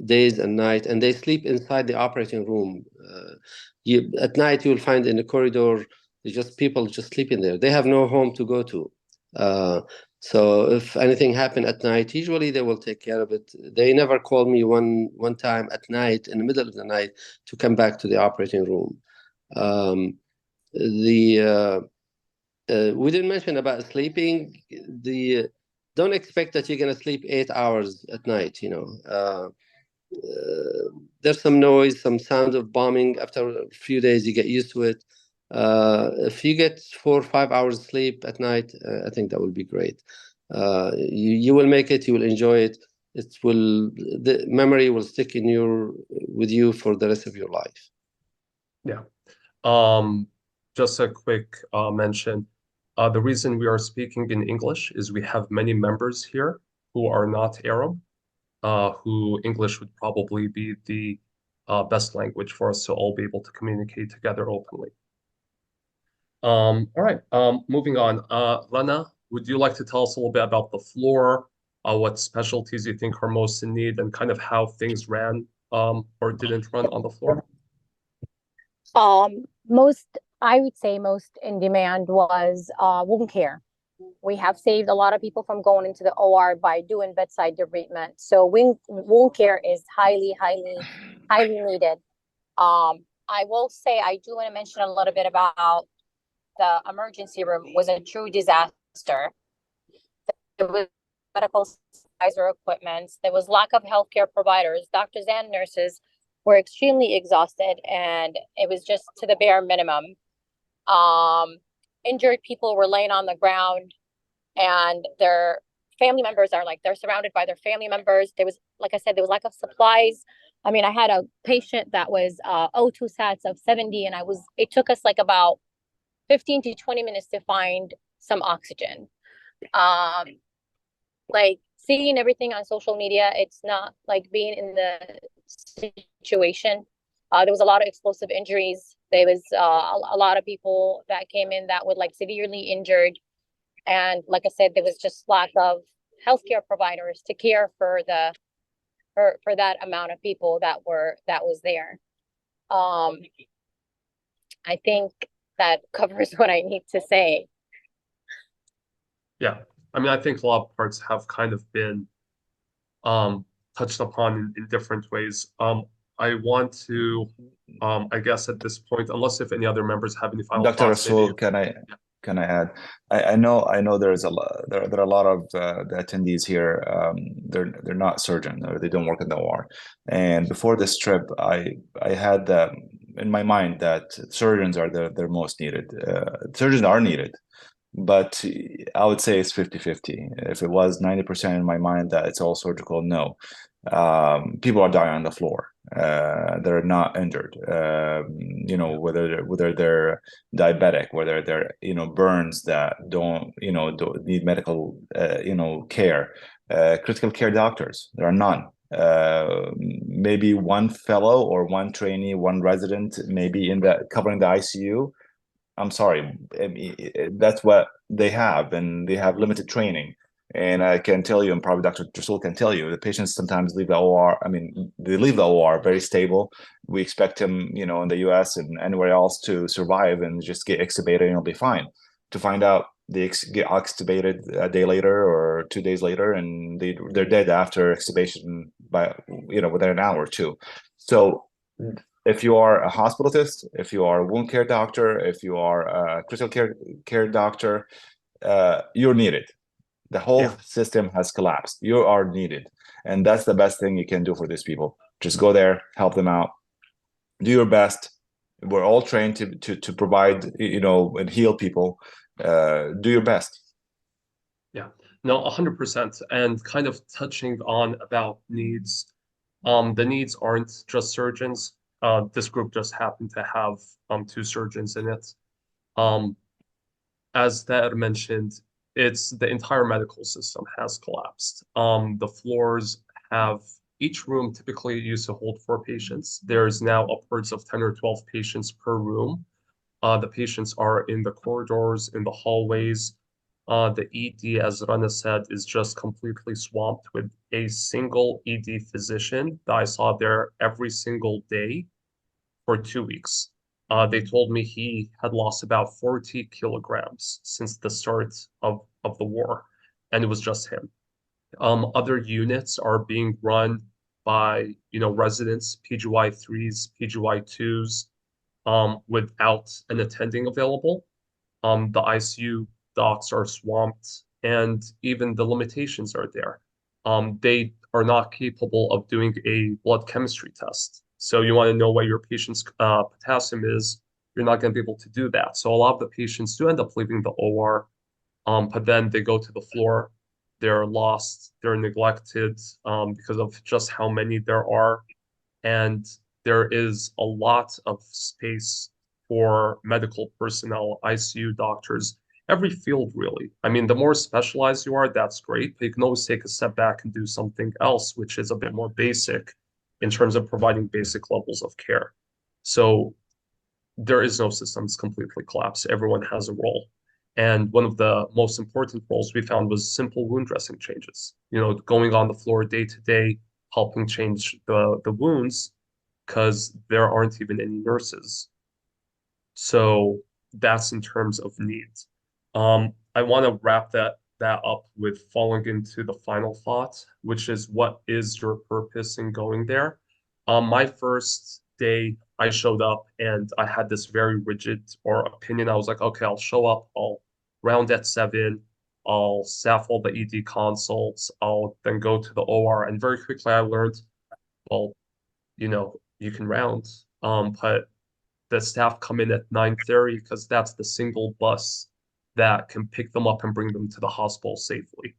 Speaker 4: days and night, and they sleep inside the operating room. At night, you'll find in the corridor, people just sleeping there. They have no home to go to. So if anything happened at night, usually they will take care of it. They never called me one time at night, in the middle of the night, to come back to the operating room. We didn't mention about sleeping. Don't expect that you're going to sleep 8 hours at night. There's some noise, some sound of bombing. After a few days, you get used to it. If you get 4 or 5 hours sleep at night, I think that will be great. You will make it. You will enjoy it. The memory will stick with you for the rest of your life.
Speaker 1: Yeah. Just a quick mention. The reason we are speaking in English is we have many members here who are not Arab, who English would probably be the best language for us to all be able to communicate together openly. All right, moving on. Rana, would you like to tell us a little bit about the floor, what specialties you think are most in need, and kind of how things ran or didn't run on the floor?
Speaker 5: I would say most in demand was wound care. We have saved a lot of people from going into the OR by doing bedside debridement. So wound care is highly, highly, highly needed. I will say I do want to mention a little bit about the emergency room. It was a true disaster. There was medical supplies or equipment. There was lack of healthcare providers. Doctors and nurses were extremely exhausted, and it was just to the bare minimum. Injured people were laying on the ground, and their family members are like, they're surrounded by their family members. There was, like I said, there was lack of supplies. I mean, I had a patient that was O2 sats of 70, and it took us like about 15 to 20 minutes to find some oxygen. Like seeing everything on social media, it's not like being in the situation. There was a lot of explosive injuries. There was a lot of people that came in that were like severely injured. And like I said, there was just lack of healthcare providers to care for for that amount of people that was there. I think that covers what I need to say.
Speaker 1: Yeah. I mean, I think a lot of parts have kind of been touched upon in different ways. I want to, I guess at this point, unless if any other members have any final
Speaker 3: Dr.
Speaker 1: thoughts, maybe.
Speaker 3: Rasool, can I add? I know there's a lot there are a lot of the attendees here. They're not surgeons, or they don't work in the OR. And before this trip, I had in my mind that surgeons are they're most needed. Surgeons are needed, but I would say it's 50-50. If it was 90% in my mind that it's all surgical, no. People are dying on the floor. They're not injured. Whether they're diabetic, whether they're burns that don't need medical care. Critical care doctors, there are none. Maybe one fellow or one trainee, one resident, maybe covering the ICU. I'm sorry, that's what they have, and they have limited training. And I can tell you, and probably Dr. Rasool can tell you, the patients sometimes leave the OR. I mean, they leave the OR very stable. We expect them, in the US and anywhere else to survive and just get extubated and it'll be fine. To find out they get extubated a day later or 2 days later, and they're dead after extubation by, within an hour or two. So if you are a hospitalist, if you are a wound care doctor, if you are a critical care doctor, you're needed. The whole system has collapsed. You are needed. And that's the best thing you can do for these people. Just go there, help them out, do your best. We're all trained to provide, and heal people. Do your best.
Speaker 1: Yeah, no, 100%. And kind of touching on about needs. The needs aren't just surgeons. This group just happened to have 2 surgeons in it. As Ted mentioned, it's the entire medical system has collapsed. The floors have each room typically used to hold 4 patients. There's now upwards of 10 or 12 patients per room. The patients are in the corridors, in the hallways. The ED, as Rana said, is just completely swamped with a single ED physician that I saw there every single day for 2 weeks. They told me he had lost about 40 kilograms since the start of the war, and it was just him. Other units are being run by, residents, PGY3s, PGY2s, without an attending available. The ICU docs are swamped, and even the limitations are there. They are not capable of doing a blood chemistry test. So you want to know what your patient's potassium is, you're not going to be able to do that. So a lot of the patients do end up leaving the OR, but then they go to the floor. They're lost, they're neglected because of just how many there are. And there is a lot of space for medical personnel, ICU doctors, every field really. I mean, the more specialized you are, that's great, but you can always take a step back and do something else, which is a bit more basic in terms of providing basic levels of care. So there is no system that's completely collapsed. Everyone has a role. And one of the most important roles we found was simple wound dressing changes. Going on the floor day to day, helping change the wounds, because there aren't even any nurses. So that's in terms of needs. I want to wrap that up with falling into the final thought, which is what is your purpose in going there? My first day, I showed up and I had this very rigid or opinion. I was like, okay, I'll show up, I'll round at 7, I'll staff all the ED consults, I'll then go to the OR. And very quickly I learned, well, you can round. But the staff come in at 9:30 because that's the single bus that can pick them up and bring them to the hospital safely.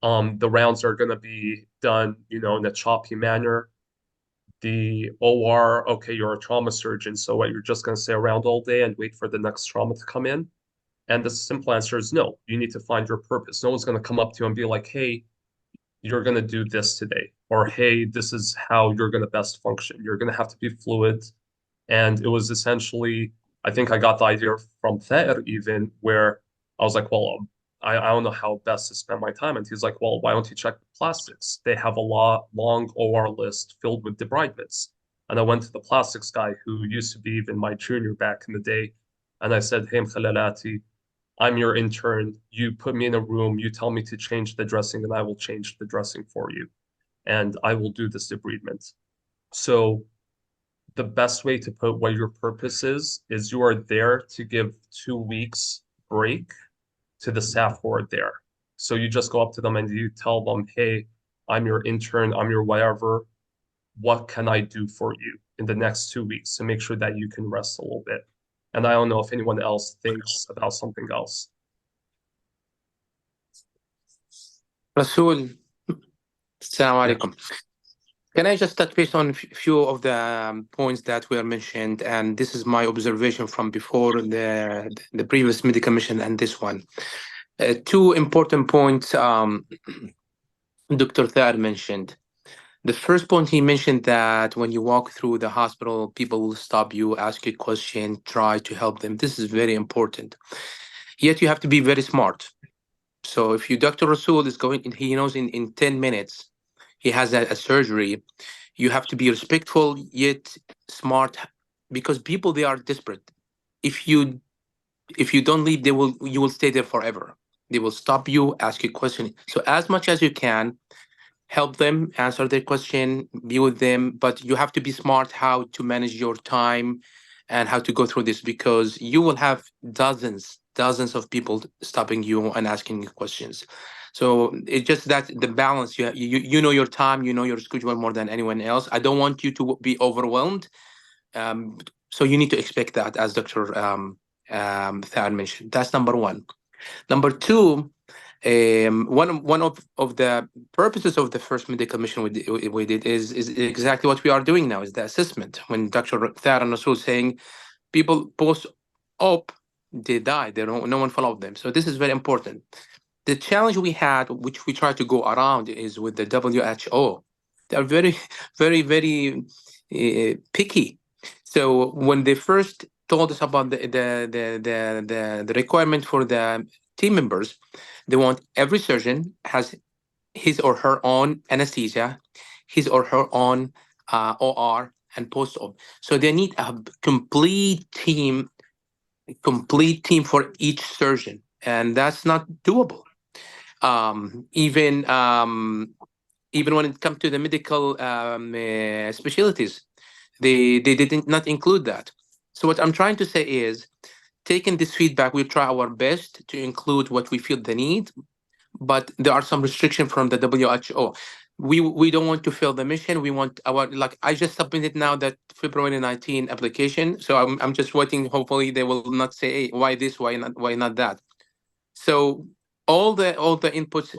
Speaker 1: The rounds are going to be done, in a choppy manner. The OR, okay, you're a trauma surgeon, so what, you're just going to stay around all day and wait for the next trauma to come in? And the simple answer is no. You need to find your purpose. No one's going to come up to you and be like, hey, you're going to do this today, or hey, this is how you're going to best function. You're going to have to be fluid. And it was essentially, I think I got the idea from Thair even, where I was like, well, I don't know how best to spend my time. And he's like, well, why don't you check the plastics? They have a long OR list filled with debridements. And I went to the plastics guy who used to be even my junior back in the day. And I said, hey, Mkhalalati, I'm your intern. You put me in a room, you tell me to change the dressing, and I will change the dressing for you. And I will do this debridement. So the best way to put what your purpose is you are there to give 2 weeks break to the staff who are there. So you just go up to them and you tell them, hey, I'm your intern, I'm your whatever. What can I do for you in the next 2 weeks to make sure that you can rest a little bit? And I don't know if anyone else thinks about something else.
Speaker 2: Rasul, Assalamu
Speaker 1: Yeah.
Speaker 2: alaikum. Can I just touch base on a few of the points that were mentioned? And this is my observation from before the previous medical mission and this one. 2 important points Dr. Thad mentioned. The first point, he mentioned that when you walk through the hospital, people will stop you, ask you a question, try to help them. This is very important. Yet you have to be very smart. So if Dr. Rasul is going, he knows in 10 minutes, he has a surgery, you have to be respectful yet smart, because people, they are desperate. If you don't leave, you will stay there forever. They will stop you, ask you a question. So as much as you can, help them, answer their question, be with them, but you have to be smart how to manage your time and how to go through this, because you will have dozens of people stopping you and asking you questions. So it's just that the balance, you know your time, you know your schedule more than anyone else. I don't want you to be overwhelmed. So you need to expect that, as Dr. Thad mentioned. That's number 1. Number 2, one of the purposes of the first medical mission we did is exactly what we are doing now, is the assessment. When Dr. Thad and Rasul saying people post-op, they die, no one followed them. So this is very important. The challenge we had, which we try to go around, is with the WHO. They're very, very, very picky. So when they first told us about the requirement for the team members, they want every surgeon has his or her own anesthesia, his or her own OR and post-op. So they need a complete team for each surgeon, and that's not doable. Even when it comes to the medical specialties, they did not include that. So what I'm trying to say is, taking this feedback, we try our best to include what we feel the need, but there are some restrictions from the WHO. We don't want to fail the mission. We want I just submitted now that February 19 application, so I'm just waiting. Hopefully they will not say, hey, why this, why not that. So all the inputs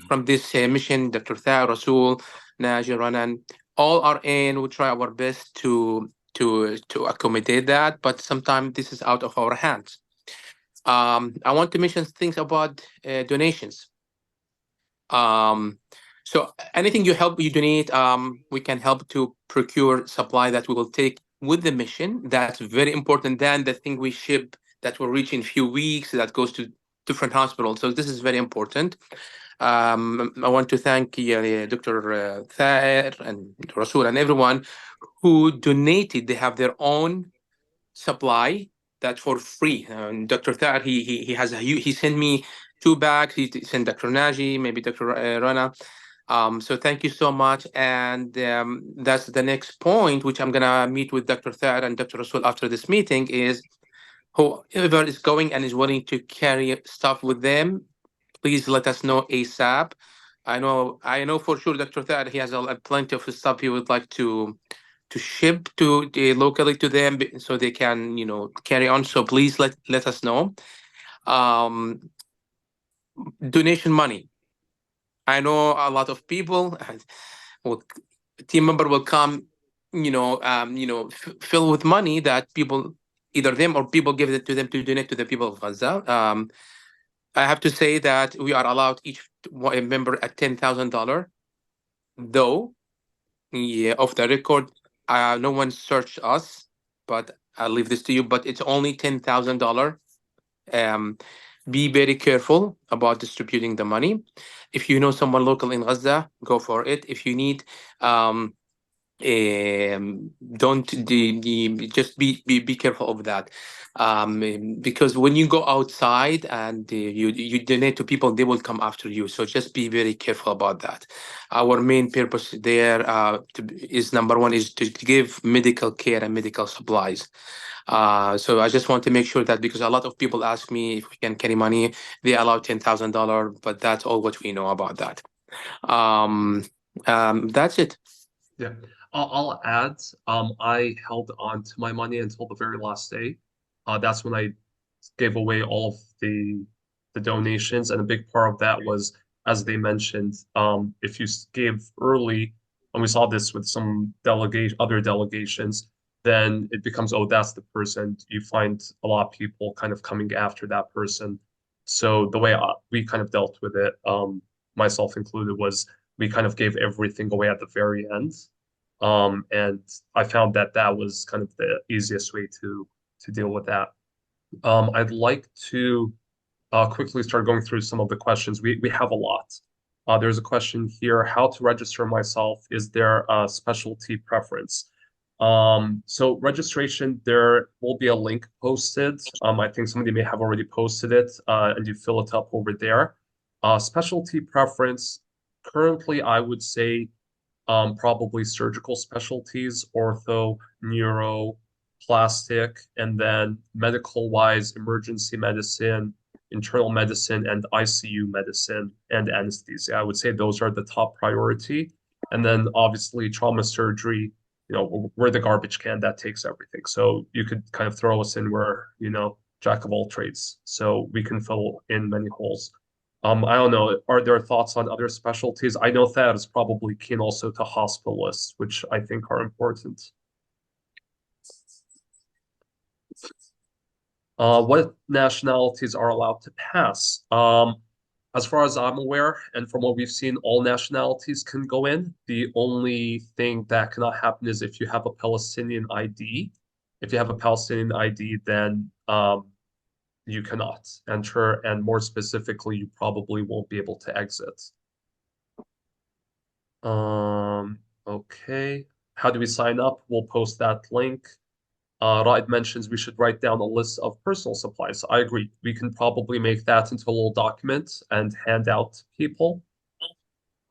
Speaker 2: from this mission, Dr. Tha, Rasul, Najir, Ranan, all are in. We try our best to accommodate that, but sometimes this is out of our hands. I want to mention things about donations. So anything you donate, we can help to procure supply that we will take with the mission. That's very important than the thing we ship that will reach in few weeks, that goes to different hospitals. So this is very important. I want to thank Dr. Thaer and Rasul and everyone who donated. They have their own supply that for free. Dr. Thad, he sent me 2 bags. He sent Dr. Naji, maybe Dr. Rana. So thank you so much. And that's the next point, which I'm gonna meet with Dr. Thad and Dr. Rasul after this meeting, is whoever is going and is willing to carry stuff with them, please let us know ASAP. I know for sure Dr. Thad, he has plenty of stuff he would like to ship to locally to them so they can, carry on. So please let us know. Donation money. I know a lot of people team member will come, fill with money that people, either them or people give it to them to donate to the people of Gaza. I have to say that we are allowed each member at $10,000. Though, off the record, no one searched us, but I'll leave this to you. But it's only $10,000. Be very careful about distributing the money. If you know someone local in Gaza, go for it. If you need, don't just be careful of that, because when you go outside and you donate to people, they will come after you. So just be very careful about that. Our main purpose there is number one is to give medical care and medical supplies. So I just want to make sure that, because a lot of people ask me if we can carry money, they allow $10,000, but that's all what we know about that. That's it.
Speaker 1: Yeah. I'll add, I held on to my money until the very last day. That's when I gave away all of the donations, and a big part of that was, as they mentioned, if you gave early, and we saw this with some other delegations, then it becomes, oh, that's the person. You find a lot of people kind of coming after that person. So the way we kind of dealt with it, myself included, was we kind of gave everything away at the very end. And I found that that was kind of the easiest way to deal with that. I'd like to quickly start going through some of the questions. We have a lot. There's a question here: how to register myself? Is there a specialty preference? So registration, there will be a link posted. I think somebody may have already posted it, and you fill it up over there. Specialty preference, currently, I would say probably surgical specialties, ortho, neuro, plastic, and then medical-wise, emergency medicine, internal medicine, and ICU medicine, and anesthesia. I would say those are the top priority. And then obviously trauma surgery, we're the garbage can that takes everything. So you could kind of throw us in where, jack of all trades. So we can fill in many holes. I don't know, are there thoughts on other specialties? I know Thad is probably keen also to hospitalists, which I think are important. What nationalities are allowed to pass? As far as I'm aware, and from what we've seen, all nationalities can go in. The only thing that cannot happen is if you have a Palestinian ID. If you have a Palestinian ID, then you cannot enter, and more specifically, you probably won't be able to exit. Okay. How do we sign up? We'll post that link. Raed mentions we should write down a list of personal supplies. I agree. We can probably make that into a little document and hand out to people.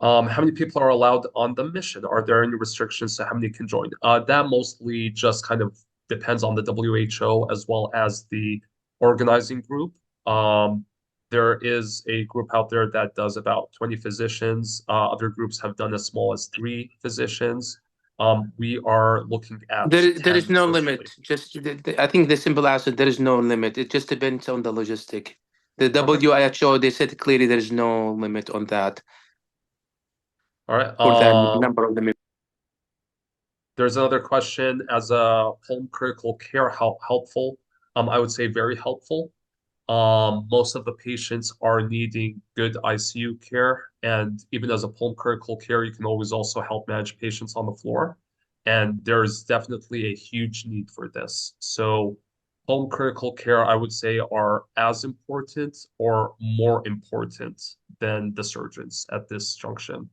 Speaker 1: How many people are allowed on the mission? Are there any restrictions to how many can join? That mostly just kind of depends on the WHO as well as the organizing group. There is a group out there that does about 20 physicians. Other groups have done as small as 3 physicians. We are looking at
Speaker 2: there is
Speaker 1: 10
Speaker 2: no
Speaker 1: virtually.
Speaker 2: limit. Just I think the simple answer, there is no limit. It just depends on the logistic. The WHO, they said clearly there is no limit on that.
Speaker 1: All right.
Speaker 2: For the number of the
Speaker 1: There's another question: as a home critical care, how helpful? I would say very helpful. Most of the patients are needing good ICU care, and even as a home critical care, you can always also help manage patients on the floor. And there's definitely a huge need for this. So home critical care, I would say, are as important or more important than the surgeons at this junction.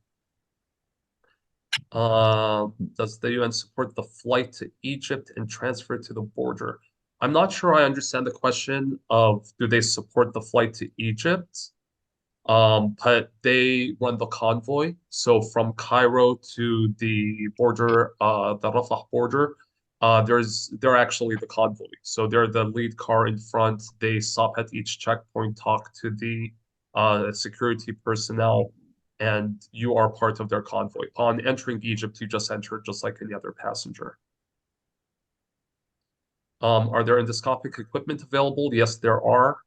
Speaker 1: Does the UN support the flight to Egypt and transfer to the border? I'm not sure I understand the question of do they support the flight to Egypt? But they run the convoy. So from Cairo to the border, the Rafah border, they're actually the convoy. So they're the lead car in front. They stop at each checkpoint, talk to the security personnel, and you are part of their convoy. Upon entering Egypt, you just enter just like any other passenger. Are there endoscopic equipment available? Yes, there are.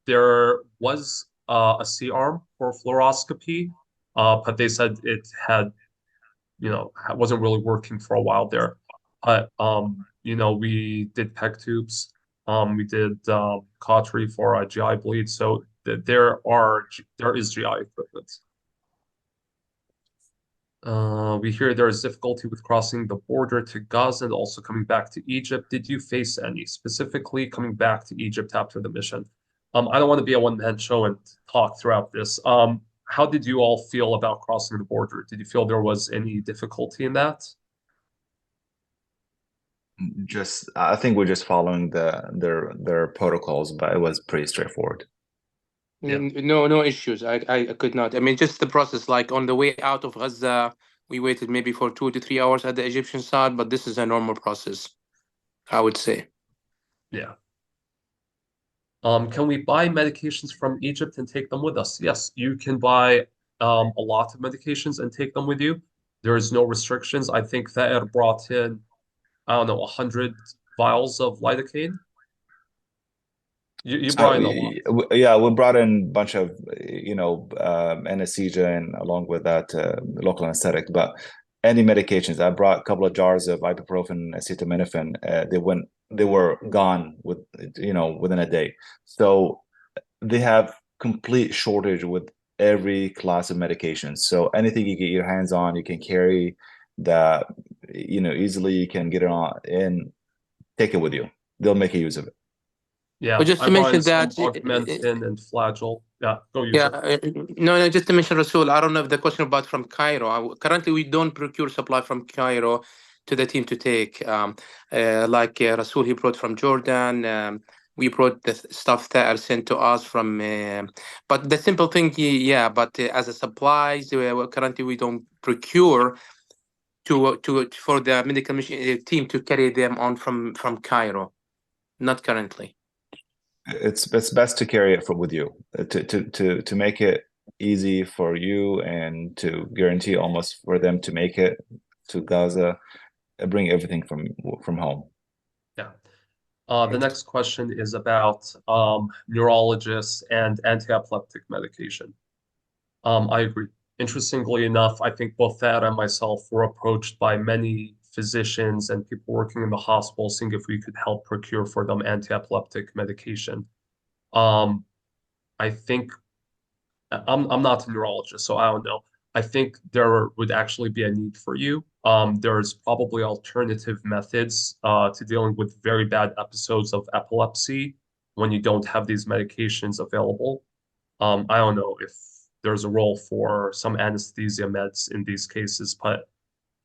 Speaker 1: There was a C-arm for fluoroscopy, but they said it had, wasn't really working for a while there. But we did PEG tubes. We did cautery for a GI bleed. So there is GI equipment. We hear there is difficulty with crossing the border to Gaza and also coming back to Egypt. Did you face any, specifically coming back to Egypt after the mission? I don't want to be a one-man show and talk throughout this. How did you all feel about crossing the border? Did you feel there was any difficulty in that?
Speaker 3: I think we're just following their protocols, but it was pretty straightforward.
Speaker 1: Yeah.
Speaker 2: No issues. I could not. I mean, just the process. Like on the way out of Gaza, we waited maybe for 2 to 3 hours at the Egyptian side, but this is a normal process, I would say.
Speaker 1: Yeah. Can we buy medications from Egypt and take them with us? Yes, you can buy a lot of medications and take them with you. There is no restrictions. I think Thaer brought in, I don't know, 100 vials of lidocaine. You brought in a lot.
Speaker 3: Yeah, we brought in a bunch of anesthesia and along with that local anesthetic. But any medications, I brought a couple of jars of ibuprofen, acetaminophen. They were gone within a day. So they have complete shortage with every class of medication. So anything you get your hands on, you can carry that easily. You can get it on and take it with you. They'll make a use of it.
Speaker 1: Yeah,
Speaker 2: But just
Speaker 1: I
Speaker 2: to
Speaker 1: brought
Speaker 2: mention
Speaker 1: in some
Speaker 2: that,
Speaker 1: Augmentin and Flagyl. Yeah, go use
Speaker 2: yeah,
Speaker 1: it.
Speaker 2: no, just to mention Rasul, I don't know if the question about from Cairo. Currently, we don't procure supply from Cairo to the team to take. Like Rasul, he brought from Jordan. We brought the stuff that are sent to us from. But the simple thing, yeah. But as a supplies, currently we don't procure for the medical mission team to carry them on from Cairo. Not currently.
Speaker 3: It's best to carry it with you to make it easy for you and to guarantee almost for them to make it to Gaza, bring everything from home.
Speaker 1: Yeah. The next question is about neurologists and anti-epileptic medication. I agree. Interestingly enough, I think both Thad and myself were approached by many physicians and people working in the hospital, seeing if we could help procure for them anti-epileptic medication. I think I'm not a neurologist, so I don't know. I think there would actually be a need for you. There's probably alternative methods to dealing with very bad episodes of epilepsy when you don't have these medications available. I don't know if there's a role for some anesthesia meds in these cases, but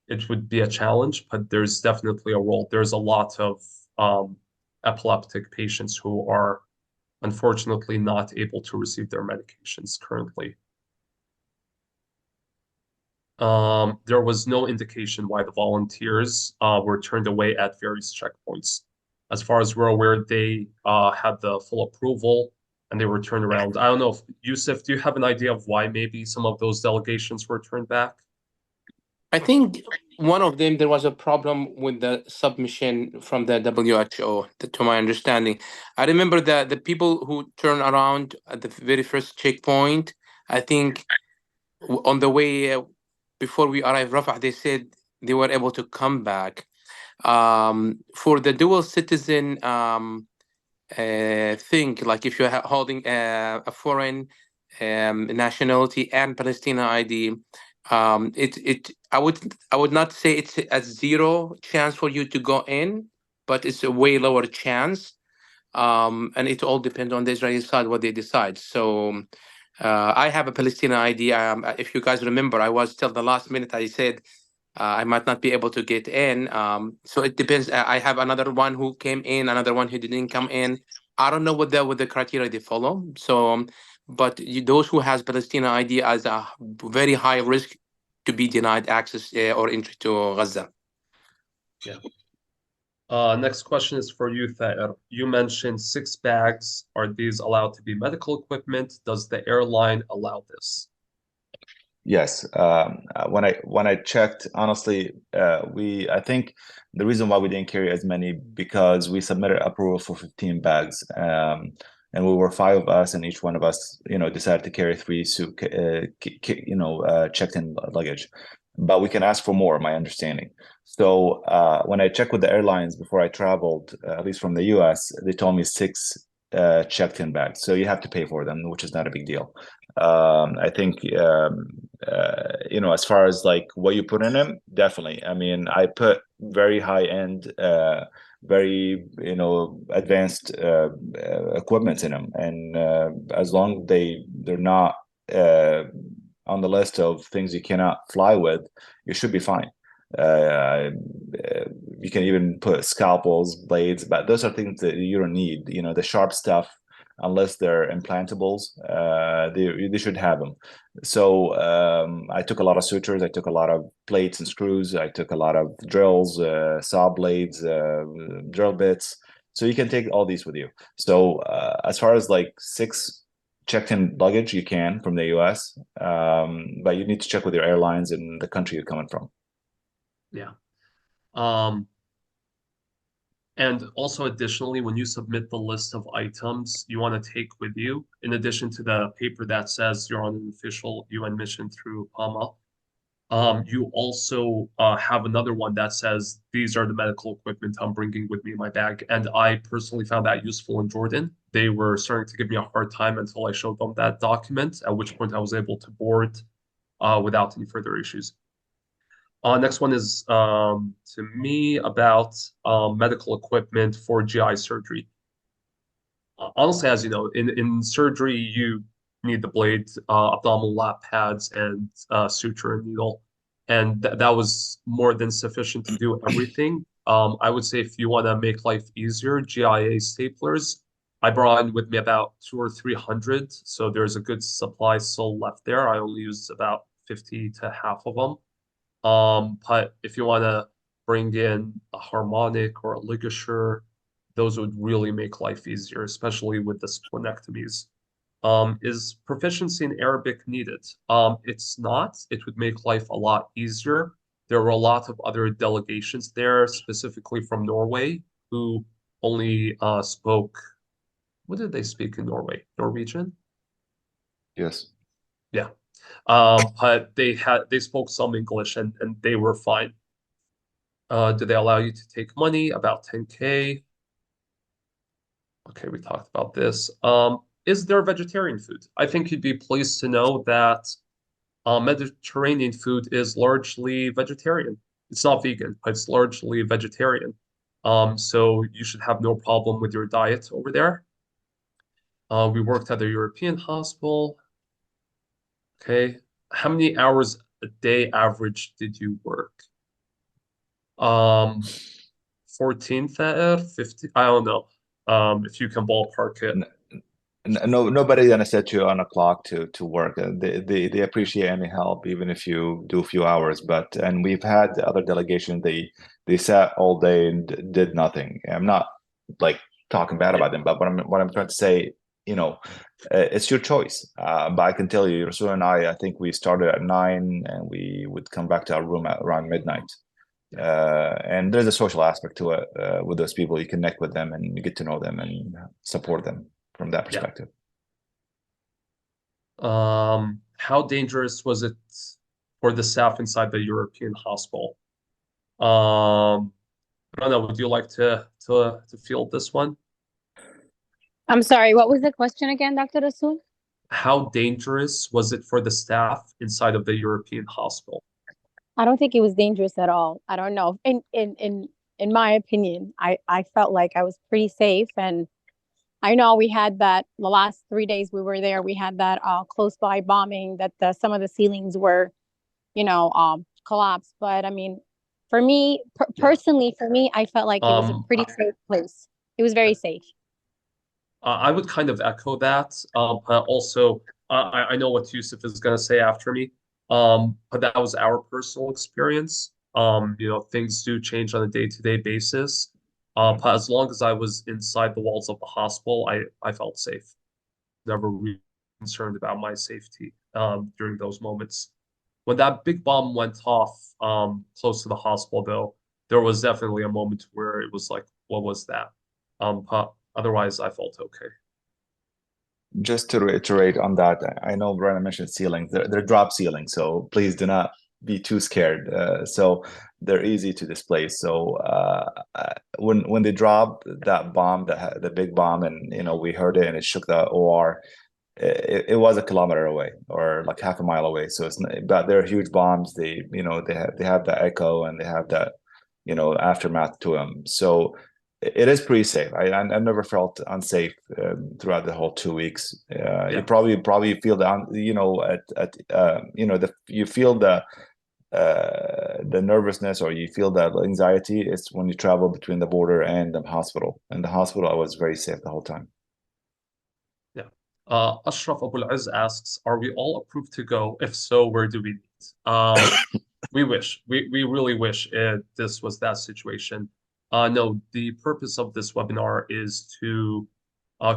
Speaker 1: it would be a challenge. But there's definitely a role. There's a lot of epileptic patients who are unfortunately not able to receive their medications currently. There was no indication why the volunteers were turned away at various checkpoints. As far as we're aware, they had the full approval and they were turned around. I don't know if, Yusuf, do you have an idea of why maybe some of those delegations were turned back?
Speaker 2: I think one of them, there was a problem with the submission from the WHO, to my understanding. I remember that the people who turned around at the very first checkpoint, I think on the way before we arrived Rafah, they said they were able to come back. For the dual citizen thing, like if you're holding a foreign nationality and Palestine ID, I would not say it's a zero chance for you to go in, but it's a way lower chance. And it all depends on the Israeli side what they decide. So I have a Palestinian ID. If you guys remember, I was till the last minute. I said I might not be able to get in. So it depends. I have another one who came in, another one who didn't come in. I don't know what the criteria they follow. So, but those who has Palestinian ID as a very high risk to be denied access or entry to Gaza.
Speaker 1: Next question is for you, Thaer. You mentioned 6 bags. Are these allowed to be medical equipment? Does the airline allow this?
Speaker 3: Yes. When I checked, honestly, I think the reason why we didn't carry as many because we submitted approval for 15 bags, and we were 5 of us, and each one of us, decided to carry 3 checked-in luggage. But we can ask for more, my understanding. So when I checked with the airlines before I traveled, at least from the US, they told me 6 checked-in bags. So you have to pay for them, which is not a big deal. I think as far as like what you put in them, definitely. I mean, I put very high end, very advanced equipment in them, and as long as they're not on the list of things you cannot fly with, you should be fine. You can even put scalpels, blades, but those are things that you don't need. The sharp stuff, unless they're implantables, they should have them. So I took a lot of sutures, I took a lot of plates and screws, I took a lot of drills, saw blades, drill bits. So you can take all these with you. So as far as like 6 checked-in luggage, you can from the US, but you need to check with your airlines and the country you're coming from.
Speaker 1: Yeah. And also additionally, when you submit the list of items you want to take with you, in addition to the paper that says you're on an official UN mission through PAMA, you also have another one that says these are the medical equipment I'm bringing with me in my bag. And I personally found that useful in Jordan. They were starting to give me a hard time until I showed them that document, at which point I was able to board without any further issues. Next one is to me about medical equipment for GI surgery. Honestly, as you know, in surgery, you need the blade, abdominal lap pads, and suture and needle. And that was more than sufficient to do everything. I would say if you want to make life easier, GIA staplers, I brought in with me about 200 or 300. So there's a good supply still left there. I only used about 50 to half of them. But if you want to bring in a harmonic or a ligature, those would really make life easier, especially with the splenectomies. Is proficiency in Arabic needed? It's not. It would make life a lot easier. There were a lot of other delegations there, specifically from Norway, who only spoke. What did they speak in Norway? Norwegian?
Speaker 3: Yes.
Speaker 1: Yeah. But they spoke some English and they were fine. Do they allow you to take money? About 10K. Okay, we talked about this. Is there vegetarian food? I think you'd be pleased to know that Mediterranean food is largely vegetarian. It's not vegan, but it's largely vegetarian. So you should have no problem with your diet over there. We worked at a European hospital. Okay. How many hours a day average did you work? 14, 50, I don't know. If you can ballpark it.
Speaker 3: No, nobody's gonna set you on a clock to work. They appreciate any help, even if you do a few hours. And we've had other delegations. They sat all day and did nothing. I'm not like talking bad about them, but what I'm trying to say, it's your choice. But I can tell you, Rasul and I think we started at 9 and we would come back to our room at around midnight. And there's a social aspect to it with those people. You connect with them and you get to know them and support them from that perspective.
Speaker 1: How dangerous was it for the staff inside the European hospital? I don't know. Would you like to field this one?
Speaker 5: I'm sorry, what was the question again, Dr. Rasul?
Speaker 1: How dangerous was it for the staff inside of the European hospital?
Speaker 5: I don't think it was dangerous at all. I don't know. In my opinion, I felt like I was pretty safe. And I know we had that the last 3 days we were there, we had that close by bombing that some of the ceilings were, collapse. But I mean, for me, personally, for me, I felt like it was a pretty safe place. It was very safe.
Speaker 1: I would kind of echo that. But also, I know what Yusuf is going to say after me. But that was our personal experience. Things do change on a day-to-day basis. But as long as I was inside the walls of the hospital, I felt safe. Never really concerned about my safety during those moments. When that big bomb went off close to the hospital, though, there was definitely a moment where it was like, what was that? But otherwise, I felt okay.
Speaker 3: Just to reiterate on that, I know Brenna mentioned ceilings. They're drop ceilings, so please do not be too scared. So they're easy to displace. So when they dropped that bomb, the big bomb, and we heard it and it shook the OR. It was a kilometer away or like half a mile away. So it's not, but they're huge bombs. They have the echo and they have that aftermath to them. So it is pretty safe. I've never felt unsafe throughout the whole 2 weeks. You probably feel you feel the nervousness or you feel that anxiety. It's when you travel between the border and the hospital. And the hospital, I was very safe the whole time.
Speaker 1: Yeah. Ashraf Abul-Aziz asks, are we all approved to go? If so, where do we meet? We wish. We really wish this was that situation. No, the purpose of this webinar is to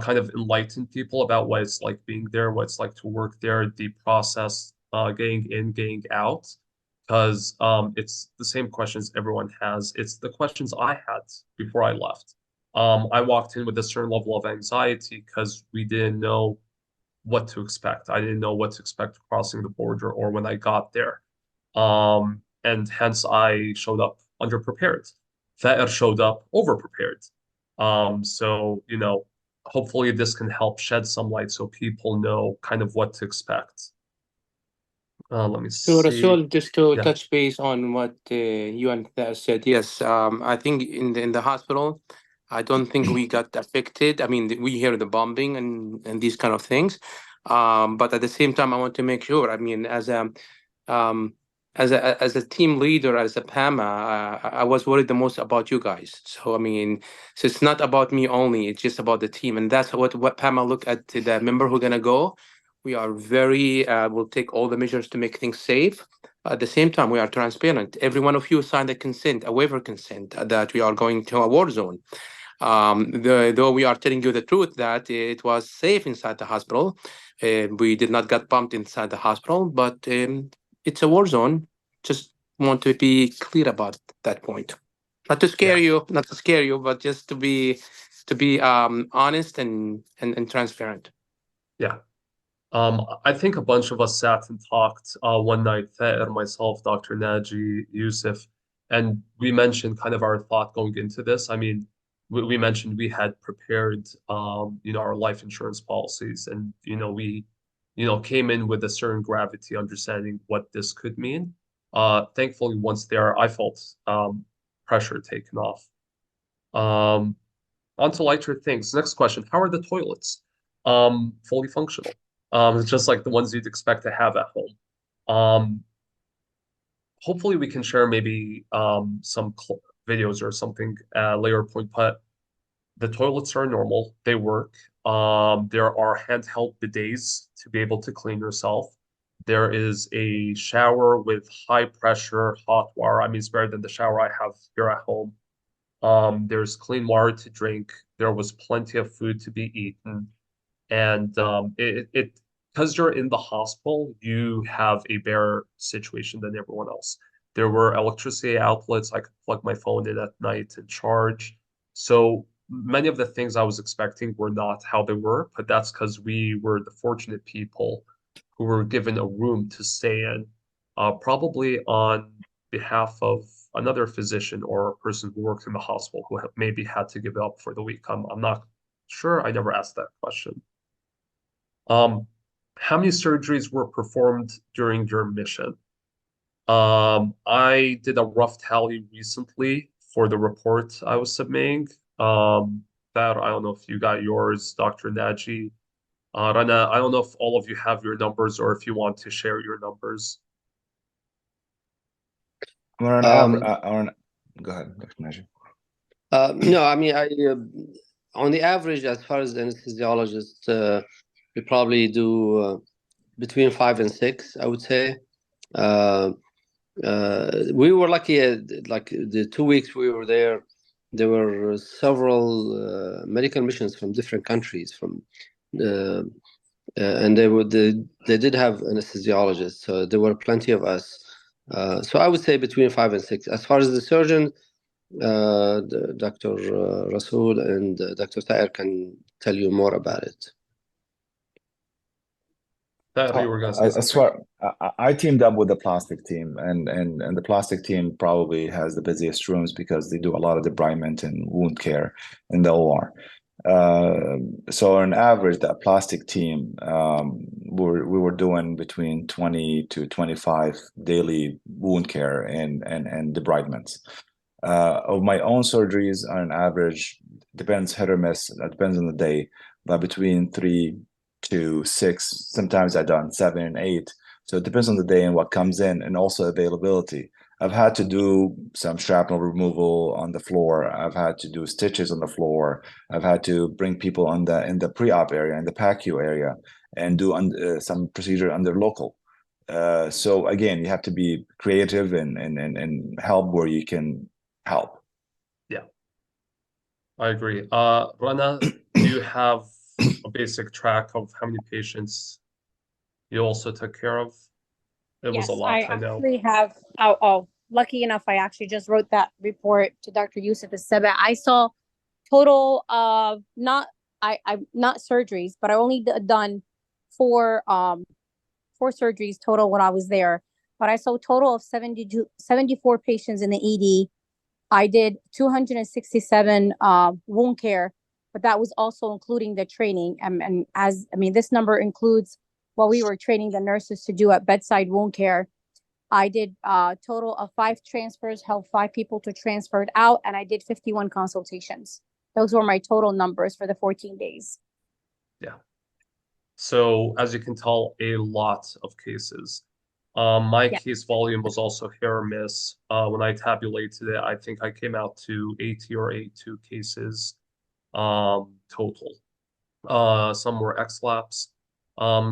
Speaker 1: kind of enlighten people about what it's like being there, what it's like to work there, the process, getting in, getting out, because it's the same questions everyone has. It's the questions I had before I left. I walked in with a certain level of anxiety because we didn't know what to expect. I didn't know what to expect crossing the border or when I got there. And hence I showed up underprepared. Fair showed up overprepared. So, hopefully this can help shed some light so people know kind of what to expect. Let me
Speaker 2: So,
Speaker 1: see.
Speaker 2: Rasul, just to
Speaker 1: Yeah.
Speaker 2: touch base on what you and Thad said, yes, I think in the hospital, I don't think we got affected. I mean, we hear the bombing and these kind of things, but at the same time, I want to make sure. I mean, as a team leader, as a PAMA, I was worried the most about you guys. So I mean, so it's not about me only; it's just about the team, and that's what PAMA look at the member who's gonna go. We are very, we'll take all the measures to make things safe. At the same time, we are transparent. Every one of you signed a waiver consent that we are going to a war zone. Though we are telling you the truth that it was safe inside the hospital. We did not get bumped inside the hospital, but it's a war zone. Just want to be clear about that point. Not to scare you, but just to be honest and transparent.
Speaker 1: Yeah. I think a bunch of us sat and talked one night, Thair, myself, Dr. Naji, Yusuf, and we mentioned kind of our thought going into this. I mean, we mentioned we had prepared, our life insurance policies, and we, came in with a certain gravity, understanding what this could mean. Thankfully, once there, I felt pressure taken off. On to lighter things. Next question: how are the toilets? Fully functional. Just like the ones you'd expect to have at home. Hopefully we can share maybe some videos or something later point, but the toilets are normal. They work. There are handheld bidets to be able to clean yourself. There is a shower with high pressure hot water. I mean, it's better than the shower I have here at home. There's clean water to drink. There was plenty of food to be eaten. And it because you're in the hospital, you have a better situation than everyone else. There were electricity outlets. I could plug my phone in at night and charge. So many of the things I was expecting were not how they were, but that's because we were the fortunate people who were given a room to stay in, probably on behalf of another physician or a person who worked in the hospital who maybe had to give it up for the week. I'm not sure. I never asked that question. How many surgeries were performed during your mission? I did a rough tally recently for the report I was submitting. That I don't know if you got yours, Dr. Naji. Rana, I don't know if all of you have your numbers or if you want to share your numbers.
Speaker 3: On
Speaker 4: Um,
Speaker 3: go ahead, Dr. Najib.
Speaker 4: No, I mean, on the average, as far as anesthesiologists, we probably do between 5 and 6, I would say. We were lucky, like the 2 weeks we were there, there were several medical missions from different countries, and they did have anesthesiologists, so there were plenty of us. So I would say between 5 and 6. As far as the surgeon, Dr. Rasool and Dr. Taher can tell you more about it.
Speaker 1: That you were going to say something.
Speaker 3: I teamed up with the plastic team, and the plastic team probably has the busiest rooms because they do a lot of debridement and wound care in the OR. So on average, that plastic team, we were doing between 20 to 25 daily wound care and debridements. Of my own surgeries, on average, depends hit or miss. That depends on the day, but between 3 to 6. Sometimes I've done 7 and 8. So it depends on the day and what comes in, and also availability. I've had to do some shrapnel removal on the floor. I've had to do stitches on the floor. I've had to bring people in the pre-op area, in the PACU area, and do some procedure under local. So again, you have to be creative and help where you can help.
Speaker 1: Yeah, I agree. Rana, do you have a basic track of how many patients you also took care of? It was a
Speaker 5: Yes,
Speaker 1: lot,
Speaker 5: I
Speaker 1: I know.
Speaker 5: actually have. Lucky enough, I actually just wrote that report to Dr. Yusuf Seba. I saw total of not surgeries, but I only done 4 surgeries total when I was there. But I saw a total of 74 patients in the ED. I did 267 wound care, but that was also including the training. And this number includes what we were training the nurses to do at bedside wound care. I did a total of 5 transfers, helped 5 people to transfer it out, and I did 51 consultations. Those were my total numbers for the 14 days.
Speaker 1: Yeah. So as you can tell, a lot of cases. My case volume was also hit or miss. When I tabulated it, I think I came out to 80 or 82 cases total. Some were XLAPs,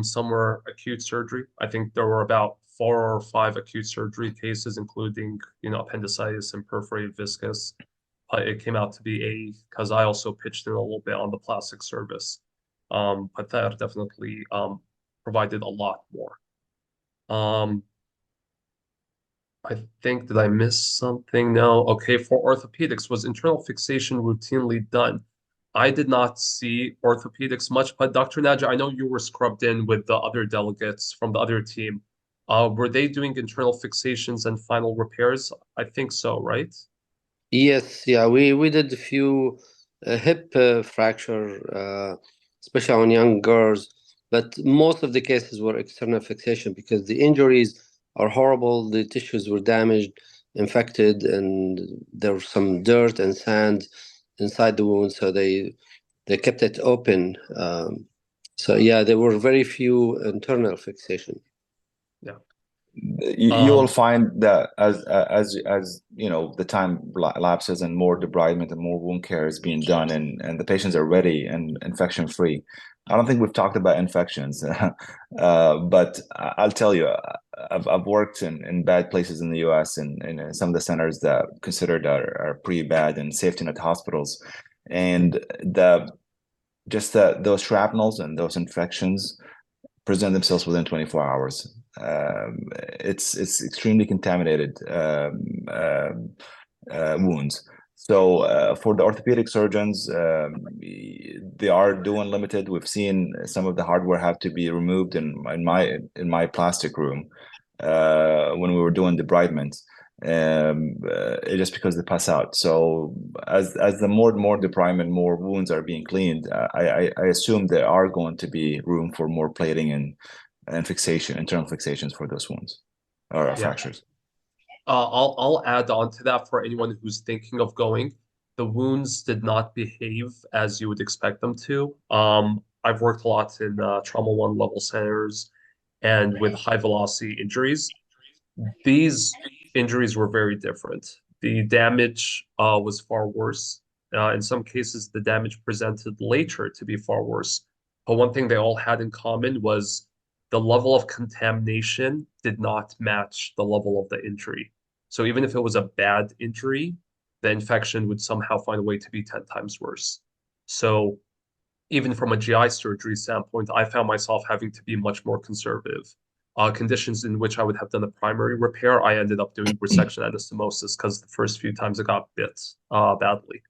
Speaker 1: some were acute surgery. I think there were about 4 or 5 acute surgery cases, including, appendicitis and perforated viscous. It came out to be because I also pitched in a little bit on the plastic service. But that definitely provided a lot more. I think, did I miss something? No. Okay, for orthopedics, was internal fixation routinely done? I did not see orthopedics much, but Dr. Naja, I know you were scrubbed in with the other delegates from the other team. Were they doing internal fixations and final repairs? I think so, right?
Speaker 4: Yes, yeah, we did a few hip fracture, especially on young girls, but most of the cases were external fixation because the injuries are horrible. The tissues were damaged, infected, and there was some dirt and sand inside the wound, so they kept it open. So yeah, there were very few internal fixation.
Speaker 1: Yeah.
Speaker 3: You will find that as the time lapses and more debridement and more wound care is being done, and the patients are ready and infection free. I don't think we've talked about infections, but I'll tell you, I've worked in bad places in the U.S. and in some of the centers that considered are pretty bad and safety net hospitals, and those shrapnels and those infections present themselves within 24 hours. It's extremely contaminated wounds. So for the orthopedic surgeons, they are doing limited. We've seen some of the hardware have to be removed in my plastic room when we were doing debridement. Just because they pass out. So as the more and more debridement, more wounds are being cleaned, I assume there are going to be room for more plating and fixation, internal fixations for those wounds or fractures.
Speaker 1: I'll add on to that for anyone who's thinking of going. The wounds did not behave as you would expect them to. I've worked a lot in trauma 1 level centers and with high velocity injuries. These injuries were very different. The damage was far worse. In some cases, the damage presented later to be far worse. But one thing they all had in common was the level of contamination did not match the level of the injury. So even if it was a bad injury, the infection would somehow find a way to be 10 times worse. So even from a GI surgery standpoint, I found myself having to be much more conservative. Conditions in which I would have done a primary repair, I ended up doing resection anastomosis because the first few times it got bit badly.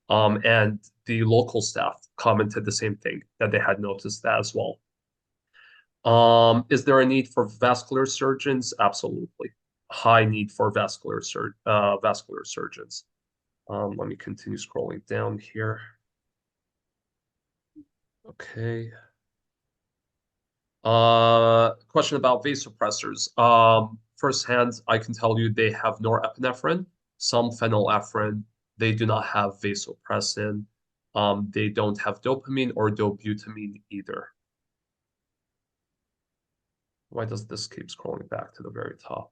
Speaker 1: And the local staff commented the same thing, that they had noticed that as well. Is there a need for vascular surgeons? Absolutely. High need for vascular surgeons. Let me continue scrolling down here. Okay. Question about vasopressors. Firsthand, I can tell you they have norepinephrine, some phenylephrine. They do not have vasopressin. They don't have dopamine or dobutamine either. Why does this keep scrolling back to the very top?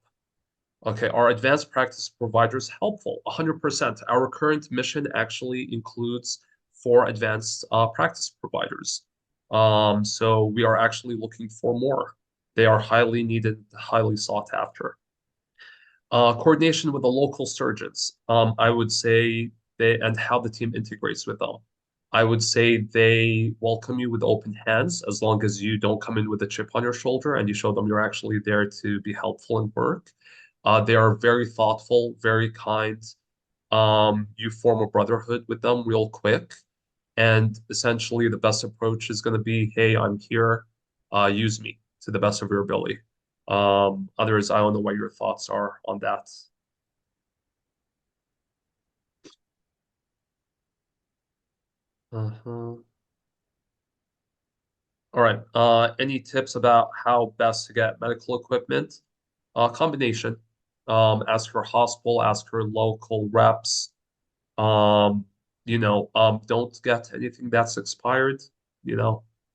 Speaker 1: Okay, are advanced practice providers helpful? 100%. Our current mission actually includes 4 advanced practice providers. So we are actually looking for more. They are highly needed, highly sought after. Coordination with the local surgeons. I would say and how the team integrates with them. I would say they welcome you with open hands as long as you don't come in with a chip on your shoulder and you show them you're actually there to be helpful and work. They are very thoughtful, very kind. You form a brotherhood with them real quick. And essentially, the best approach is going to be, hey, I'm here. Use me to the best of your ability. Others, I don't know what your thoughts are on that. All right. Any tips about how best to get medical equipment? Combination. Ask your hospital, ask your local reps. Don't get anything that's expired.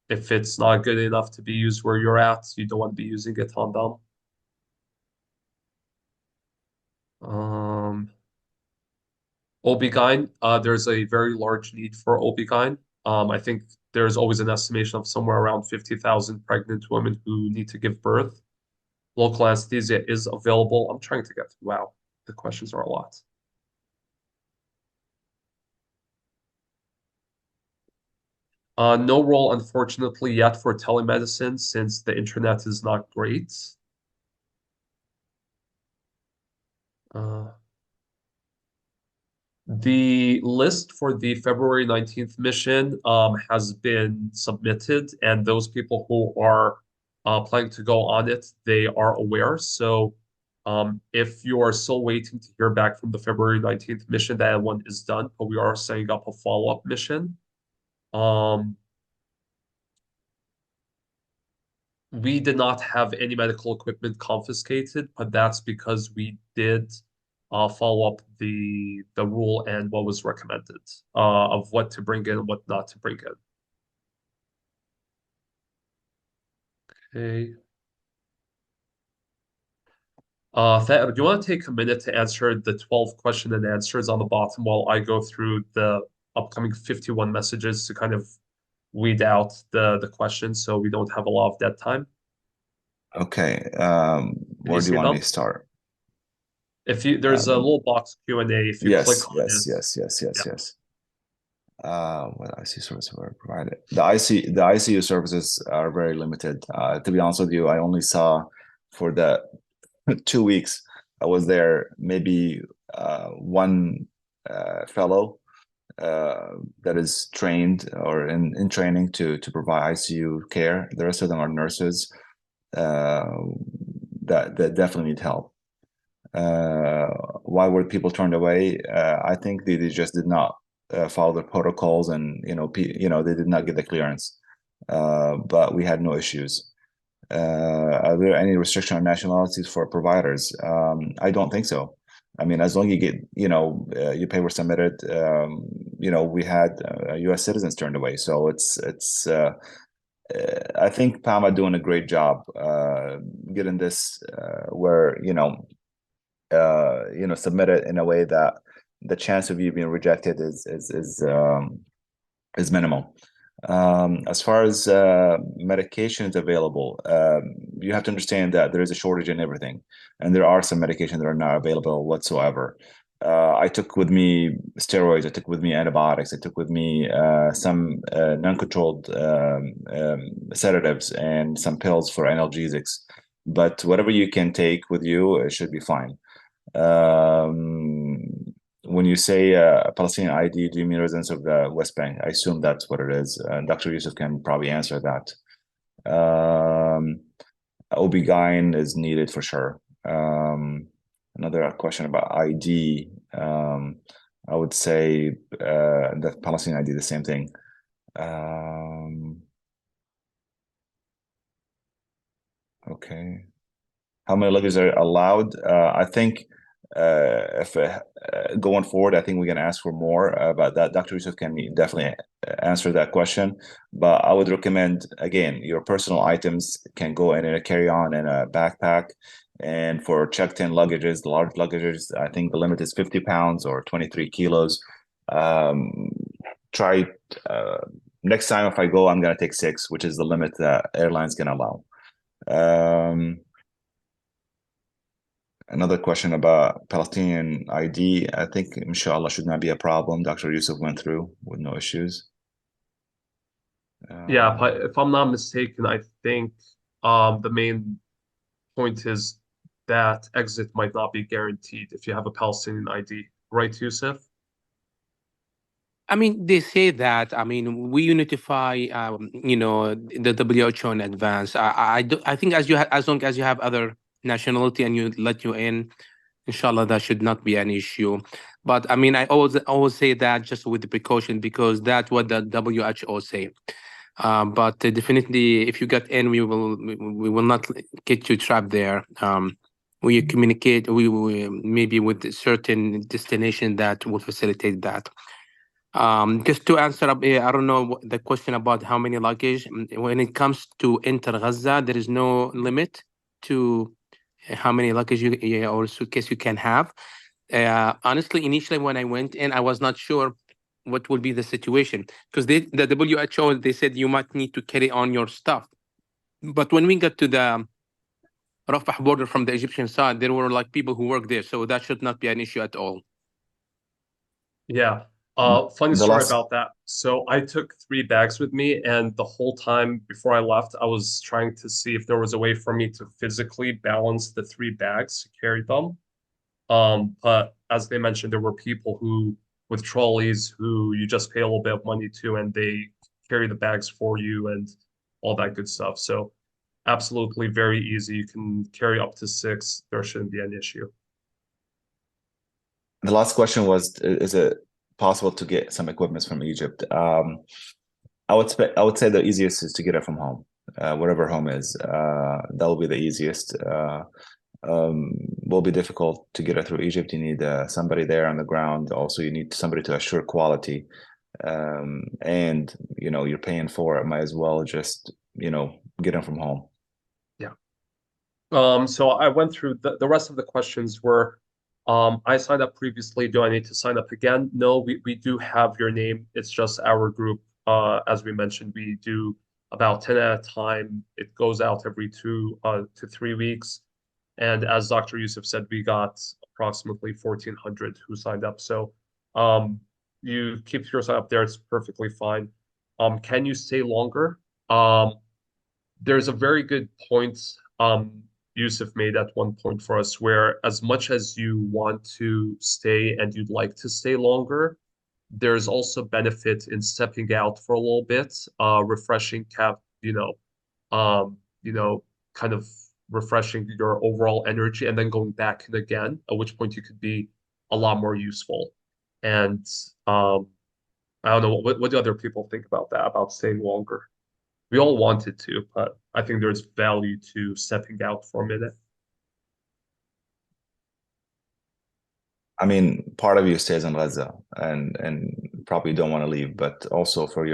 Speaker 1: If it's not good enough to be used where you're at, you don't want to be using it on them. OB-GYN, there's a very large need for OB-GYN. I think there's always an estimation of somewhere around 50,000 pregnant women who need to give birth. Local anesthesia is available. I'm trying to get through. Wow, the questions are a lot. No role, unfortunately, yet for telemedicine since the internet is not great. The list for the February 19th mission has been submitted, and those people who are planning to go on it, they are aware. So if you are still waiting to hear back from the February 19th mission, that one is done, but we are setting up a follow-up mission. We did not have any medical equipment confiscated, but that's because we did follow up the rule and what was recommended of what to bring in and what not to bring in. Okay. Do you want to take a minute to answer the 12 question and answers on the bottom while I go through the upcoming 51 messages to kind of weed out the questions so we don't have a lot of dead time?
Speaker 3: Okay. Where do
Speaker 1: see
Speaker 3: you want
Speaker 1: them?
Speaker 3: me to start?
Speaker 1: If there's a little box Q&A, if you click on it.
Speaker 3: Yes. What ICU services were provided? The ICU services are very limited. To be honest with you, I only saw for the 2 weeks I was there, maybe one fellow that is trained or in training to provide ICU care. The rest of them are nurses that definitely need help. Why were people turned away? I think they just did not follow the protocols, and they did not get the clearance. But we had no issues. Are there any restriction on nationalities for providers? I don't think so. I mean, as long as you get, your papers submitted, we had U.S. citizens turned away. So it's. I think PAMA doing a great job getting this where submit it in a way that the chance of you being rejected is minimal. As far as medications available, you have to understand that there is a shortage in everything, and there are some medications that are not available whatsoever. I took with me steroids, I took with me antibiotics, I took with me some non-controlled sedatives and some pills for analgesics. But whatever you can take with you, it should be fine. When you say Palestinian ID, do you mean residents of the West Bank? I assume that's what it is. Dr. Yusuf can probably answer that. OB-GYN is needed for sure. Another question about ID. I would say that Palestinian ID, the same thing. Okay. How many luggage are allowed? I think if going forward, I think we can ask for more about that. Dr. Yusuf can definitely answer that question, but I would recommend, again, your personal items can go in a carry-on and a backpack. And for checked-in luggages, the large luggages, I think the limit is 50 pounds or 23 kilos. Try next time if I go, I'm going to take 6, which is the limit that airlines can allow. Another question about Palestinian ID. I think, inshallah, should not be a problem. Dr. Yusuf went through with no issues.
Speaker 1: Yeah, if I'm not mistaken, I think the main point is that exit might not be guaranteed if you have a Palestinian ID, right, Yusuf?
Speaker 2: I mean, they say that. I mean, we notify, the WHO in advance. I think as long as you have other nationality and you let you in, inshallah, that should not be an issue. But I mean, I always say that just with the precaution, because that's what the WHO say. But definitely, if you get in, we will not get you trapped there. We communicate, we maybe with a certain destination that will facilitate that. Just to answer up, I don't know the question about how many luggage. When it comes to enter Gaza, there is no limit to how many luggage or suitcase you can have. Honestly, initially when I went in, I was not sure what will be the situation, because the WHO, they said you might need to carry on your stuff. But when we got to the Rafah border from the Egyptian side, there were like people who work there, so that should not be an issue at all.
Speaker 1: Yeah. Funny story about that. So I took 3 bags with me, and the whole time before I left, I was trying to see if there was a way for me to physically balance the 3 bags to carry them. But as they mentioned, there were people who with trolleys who you just pay a little bit of money to, and they carry the bags for you and all that good stuff. So absolutely very easy. You can carry up to 6. There shouldn't be an issue.
Speaker 3: The last question was, is it possible to get some equipment from Egypt? I would say the easiest is to get it from home, wherever home is. That will be the easiest. Will be difficult to get it through Egypt. You need somebody there on the ground. Also, you need somebody to assure quality. And you're paying for it. Might as well just get them from home.
Speaker 1: Yeah. So I went through the rest of the questions were. I signed up previously. Do I need to sign up again? No, we do have your name. It's just our group. As we mentioned, we do about 10 at a time. It goes out every 2 to 3 weeks. And as Dr. Yusuf said, we got approximately 1,400 who signed up. So you keep yours up there. It's perfectly fine. Can you stay longer? There's a very good point Yusuf made at one point for us, where as much as you want to stay and you'd like to stay longer, there's also benefit in stepping out for a little bit, refreshing kind of refreshing your overall energy, and then going back in again, at which point you could be a lot more useful. And I don't know, what do other people think about that, about staying longer? We all wanted to, but I think there's value to stepping out for a minute.
Speaker 3: I mean, part of you stays in Gaza and probably don't want to leave, but also for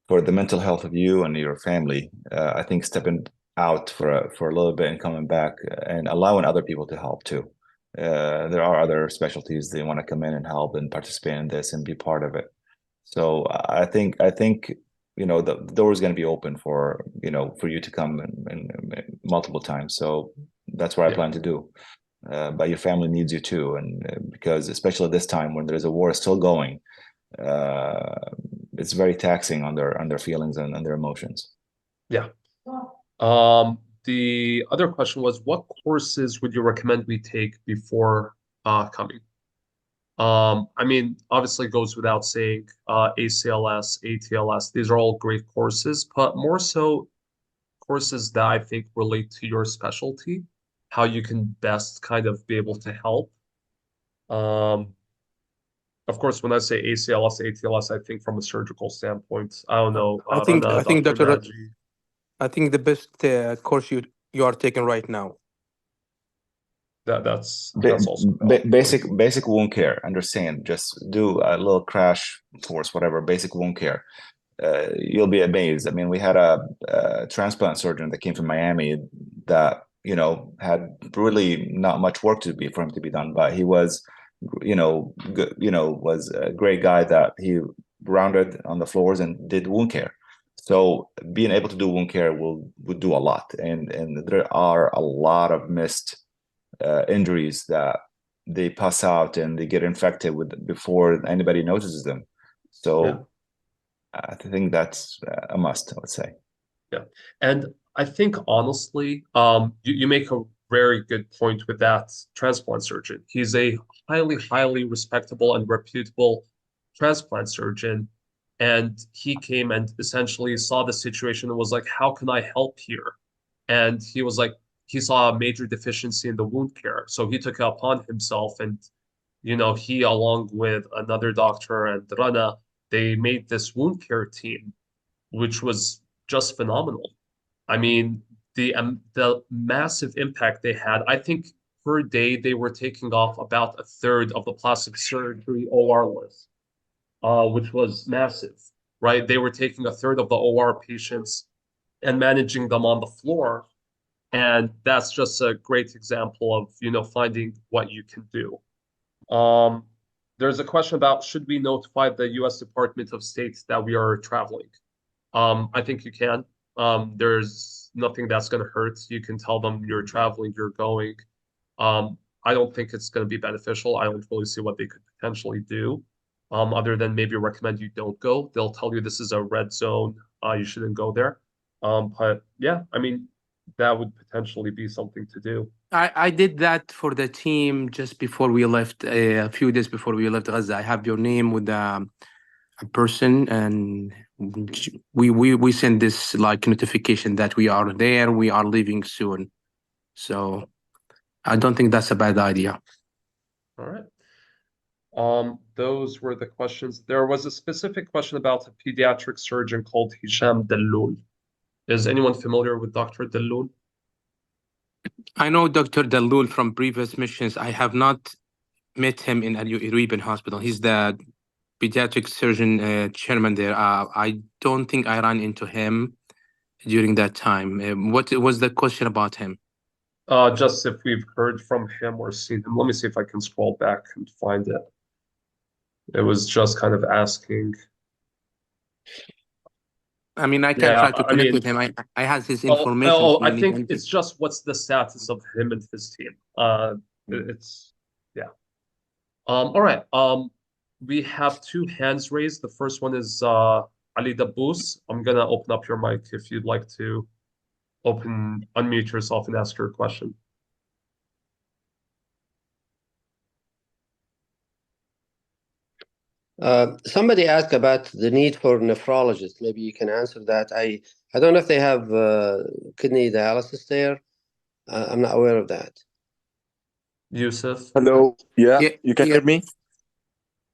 Speaker 3: the mental health of you and your family, I think stepping out for a little bit and coming back and allowing other people to help too. There are other specialties they want to come in and help and participate in this and be part of it. So I think the door is going to be open for for you to come and multiple times. So that's what I plan to do. But your family needs you too, and because especially this time when there's a war still going, it's very taxing on their feelings and their emotions.
Speaker 1: Yeah. The other question was, what courses would you recommend we take before coming? I mean, obviously it goes without saying, ACLS, ATLS, these are all great courses, but more so courses that I think relate to your specialty, how you can best kind of be able to help. Of course, when I say ACLS, ATLS, I think from a surgical standpoint. I don't know,
Speaker 2: I think
Speaker 1: Dr.
Speaker 2: Dr.
Speaker 1: Naji.
Speaker 2: I think the best course you are taking right now.
Speaker 1: That's also
Speaker 3: basic wound care. Understand? Just do a little crash course, whatever. Basic wound care. You'll be amazed. I mean, we had a transplant surgeon that came from Miami that had really not much work for him to be done, but he was was a great guy that he rounded on the floors and did wound care. So being able to do wound care would do a lot, and there are a lot of missed injuries that they pass out and they get infected with before anybody notices them. So I think that's a must, I would say.
Speaker 1: Yeah, and I think honestly, you make a very good point with that transplant surgeon. He's a highly respectable and reputable transplant surgeon. And he came and essentially saw the situation and was like, how can I help here? And he was like, he saw a major deficiency in the wound care. So he took it upon himself. And, he, along with another doctor and Rana, they made this wound care team, which was just phenomenal. I mean, the massive impact they had. I think per day they were taking off about a third of the plastic surgery OR list, which was massive, right? They were taking a third of the OR patients and managing them on the floor. And that's just a great example of, finding what you can do. There's a question about, should we notify the U.S. Department of State that we are traveling? I think you can. There's nothing that's going to hurt. You can tell them you're traveling, you're going. I don't think it's going to be beneficial. I don't really see what they could potentially do, other than maybe recommend you don't go. They'll tell you this is a red zone. You shouldn't go there. But yeah, I mean, that would potentially be something to do.
Speaker 2: I did that for the team just before we left, a few days before we left Gaza. I have your name with a person, and we send this like notification that we are there, we are leaving soon. So I don't think that's a bad idea.
Speaker 1: All right. Those were the questions. There was a specific question about a pediatric surgeon called Hisham Dalloul. Is anyone familiar with Dr. Dalloul?
Speaker 2: I know Dr. Dalloul from previous missions. I have not met him in Al Arabian Hospital. He's the pediatric surgeon chairman there. I don't think I ran into him during that time. What was the question about him?
Speaker 1: Just if we've heard from him or seen him. Let me see if I can scroll back and find it. It was just kind of asking.
Speaker 2: I mean, I can try to connect with him. I have his information.
Speaker 1: I think it's just what's the status of him and his team. It's all right. We have two hands raised. The first one is Ali Dabbous. I'm gonna open up your mic if you'd like to unmute yourself and ask your question.
Speaker 4: Somebody asked about the need for nephrologists. Maybe you can answer that. I don't know if they have kidney dialysis there. I'm not aware of that.
Speaker 1: Yusuf.
Speaker 6: Hello. Yeah, you can hear me?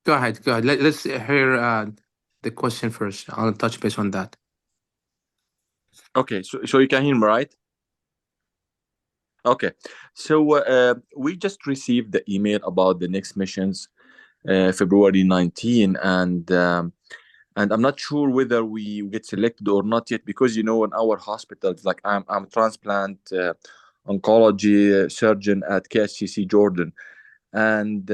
Speaker 2: Go ahead. Let's hear the question first. I'll touch base on that.
Speaker 6: Okay, so you can hear me, right? Okay, so we just received the email about the next missions, February 19, and I'm not sure whether we get selected or not yet, because in our hospitals, like I'm transplant oncology surgeon at KSCC Jordan. And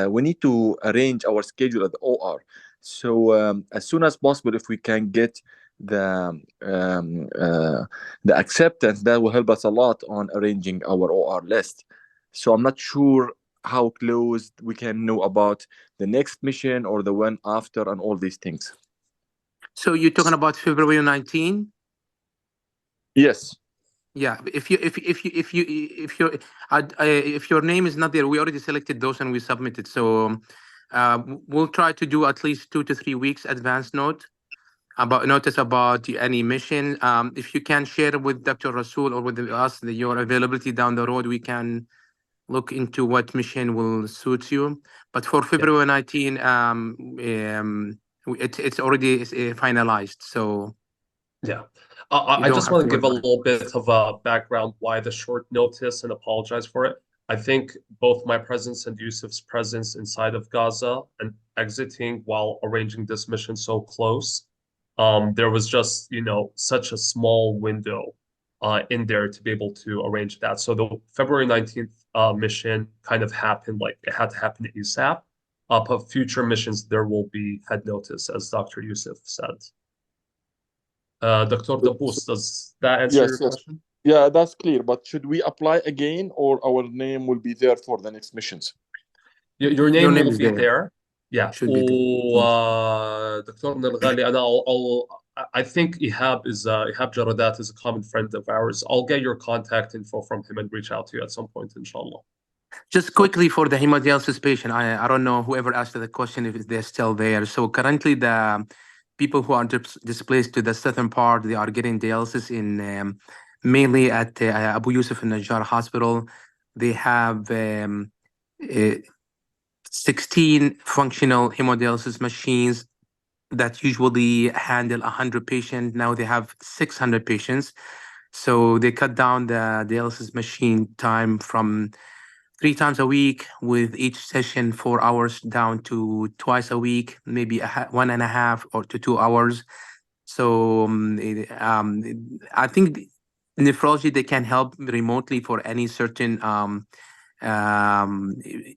Speaker 6: we need to arrange our schedule at the OR. So as soon as possible, if we can get the acceptance, that will help us a lot on arranging our OR list. So I'm not sure how close we can know about the next mission or the one after and all these things.
Speaker 2: So you're talking about February 19?
Speaker 6: Yes.
Speaker 2: Yeah, if your name is not there, we already selected those and we submitted. So we'll try to do at least 2 to 3 weeks advance notice about any mission. If you can share with Dr. Rasul or with us your availability down the road, we can look into what mission will suit you. But for February 19, it's already finalized. So
Speaker 1: yeah. I just want to give a little bit of a background why the short notice and apologize for it. I think both my presence and Yusuf's presence inside of Gaza and exiting while arranging this mission so close, there was just, such a small window in there to be able to arrange that. So the February 19th mission kind of happened, like it had to happen ASAP. But future missions, there will be head notice, as Dr. Yusuf said. Dr. Dabous, does that answer your question?
Speaker 6: Yeah, that's clear. But should we apply again, or our name will be there for the next missions?
Speaker 1: Your name will be there. Yeah.
Speaker 2: Should be
Speaker 1: دكتورنا الغالي I think Ihab Jaradat is a common friend of ours. I'll get your contact info from him and reach out to you at some point, inshallah.
Speaker 2: Just quickly for the hemodialysis patient, I don't know whoever asked the question if they're still there. So currently the people who are displaced to the southern part, they are getting dialysis in mainly at Abu Yusuf al-Najjar Hospital. They have 16 functional hemodialysis machines that usually handle 100 patients. Now they have 600 patients. So they cut down the dialysis machine time from 3 times a week with each session 4 hours down to twice a week, maybe 1.5 or to 2 hours. So I think nephrology, they can help remotely for any certain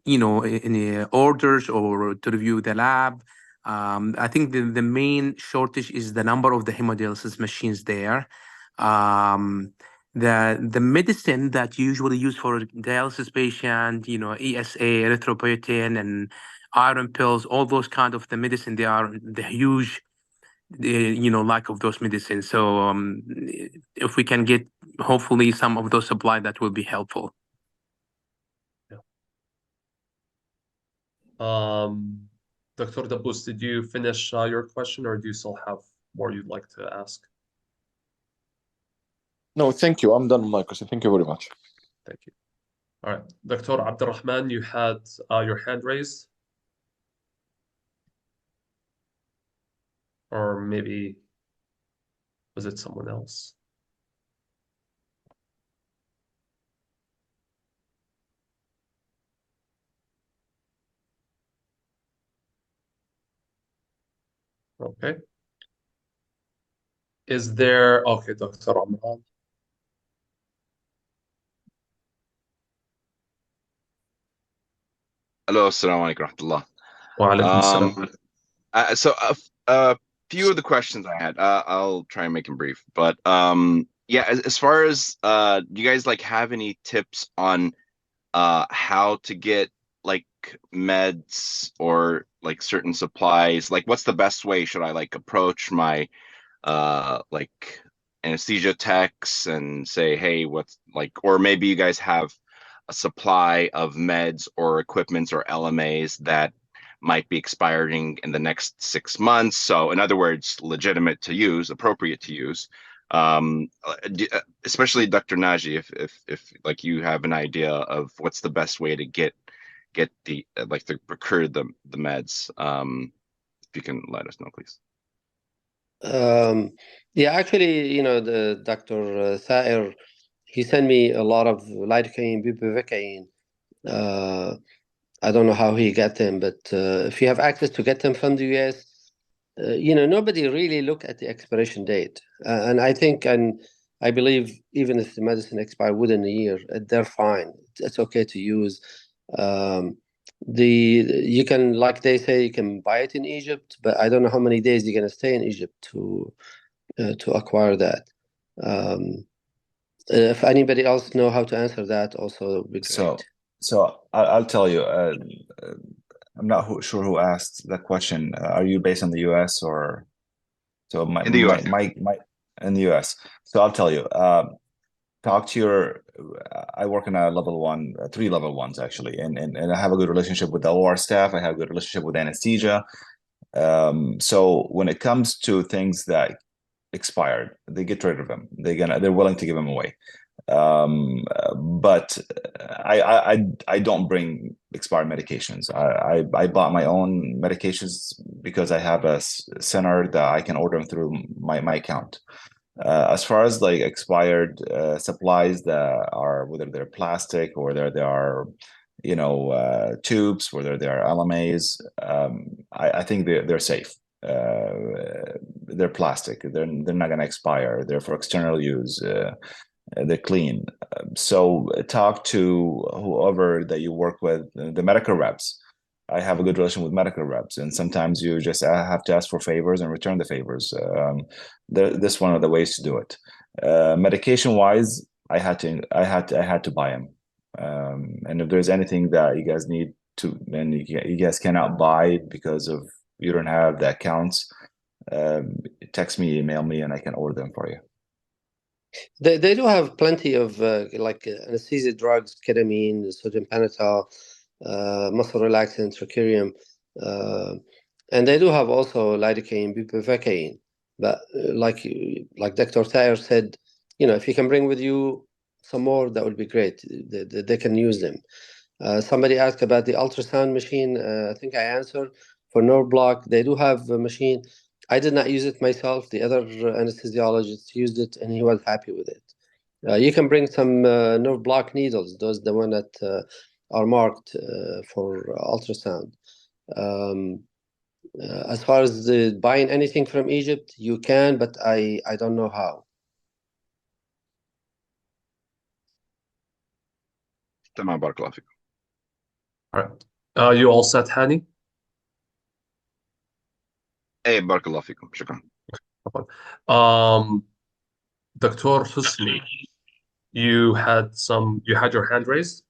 Speaker 2: in orders or to review the lab. I think the main shortage is the number of the hemodialysis machines there. The medicine that you usually use for dialysis patient, ESA, erythropoietin, and iron pills, all those kind of the medicine, they are the huge, lack of those medicines. So if we can get hopefully some of those supply, that will be helpful.
Speaker 1: Dr. Dabous, did you finish your question, or do you still have more you'd like to ask?
Speaker 6: No, thank you. I'm done with my question. Thank you very much.
Speaker 1: Thank you. All right. Dr. Abdurrahman, you had your hand raised. Or maybe was it someone else? Okay. Is there, okay, Dr. Amran.
Speaker 7: Hello, assalamu alaikum warahmatullah.
Speaker 1: Wa alaikum salam.
Speaker 7: So a few of the questions I had, I'll try and make them brief. But yeah, as far as do you guys have any tips on how to get meds or certain supplies? What's the best way? Should I approach my anesthesia techs and say, hey, what's or maybe you guys have a supply of meds or equipments or LMAs that might be expiring in the next 6 months. So in other words, legitimate to use, appropriate to use. Especially Dr. Naji, if you have an idea of what's the best way to get the to procure the meds. If you can let us know, please.
Speaker 4: Yeah, actually, the Dr. Sair, he sent me a lot of lidocaine, bupivacaine. I don't know how he got them, but if you have access to get them from the US, nobody really look at the expiration date. And I think, and I believe even if the medicine expires within a year, they're fine. It's okay to use. You can, like they say, you can buy it in Egypt, but I don't know how many days you're gonna stay in Egypt to acquire that. If anybody else know how to answer that, also would be great.
Speaker 3: So I'll tell you. I'm not sure who asked that question. Are you based in the U.S. or? So
Speaker 7: In the US.
Speaker 3: In the U.S. So I'll tell you. Talk to your. I work in a level 1, 3 level 1s actually, and I have a good relationship with the OR staff. I have a good relationship with anesthesia. So when it comes to things that expired, they get rid of them. They're willing to give them away. But I don't bring expired medications. I bought my own medications because I have a center that I can order them through my account. As far as like expired supplies that are, whether they're plastic or they are, tubes, whether they are LMAs, I think they're safe. They're plastic. They're not going to expire. They're for external use. They're clean. So talk to whoever that you work with, the medical reps. I have a good relation with medical reps, and sometimes you just have to ask for favors and return the favors. This is one of the ways to do it. Medication wise, I had to buy them. And if there's anything that you guys need to, and you guys cannot buy because of you don't have the accounts, text me, email me, and I can order them for you.
Speaker 4: They do have plenty of like anesthesia drugs, ketamine, sodium pentothal, muscle relaxant, tricurium, and they do have also lidocaine, bupivacaine. But like Dr. Taher said, if you can bring with you some more, that would be great. They can use them. Somebody asked about the ultrasound machine. I think I answered. For nerve block, they do have a machine. I did not use it myself. The other anesthesiologist used it, and he was happy with it. You can bring some nerve block needles, the one that are marked for ultrasound. As far as buying anything from Egypt, you can, but I don't know how.
Speaker 7: تمام بارك الله فيكم.
Speaker 1: All right. You all set, Hani?
Speaker 7: ايه بارك الله فيكم شكرا.
Speaker 1: Dr. Husni, you had your hand raised?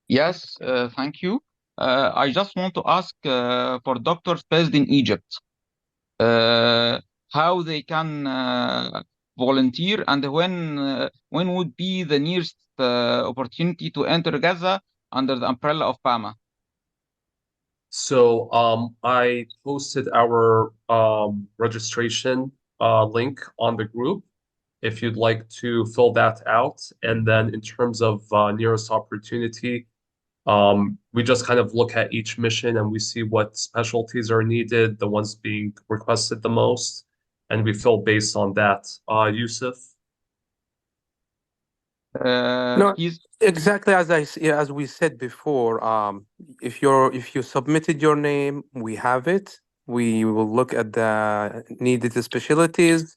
Speaker 8: Yes, thank you. I just want to ask for doctors based in Egypt, how they can volunteer, and when would be the nearest opportunity to enter Gaza under the umbrella of PAMA?
Speaker 1: So I posted our registration link on the group if you'd like to fill that out. And then in terms of nearest opportunity, we just kind of look at each mission and we see what specialties are needed, the ones being requested the most, and we fill based on that. Yusuf?
Speaker 2: No,
Speaker 8: Please.
Speaker 2: exactly as we said before. If you submitted your name, we have it. We will look at the needed specialties,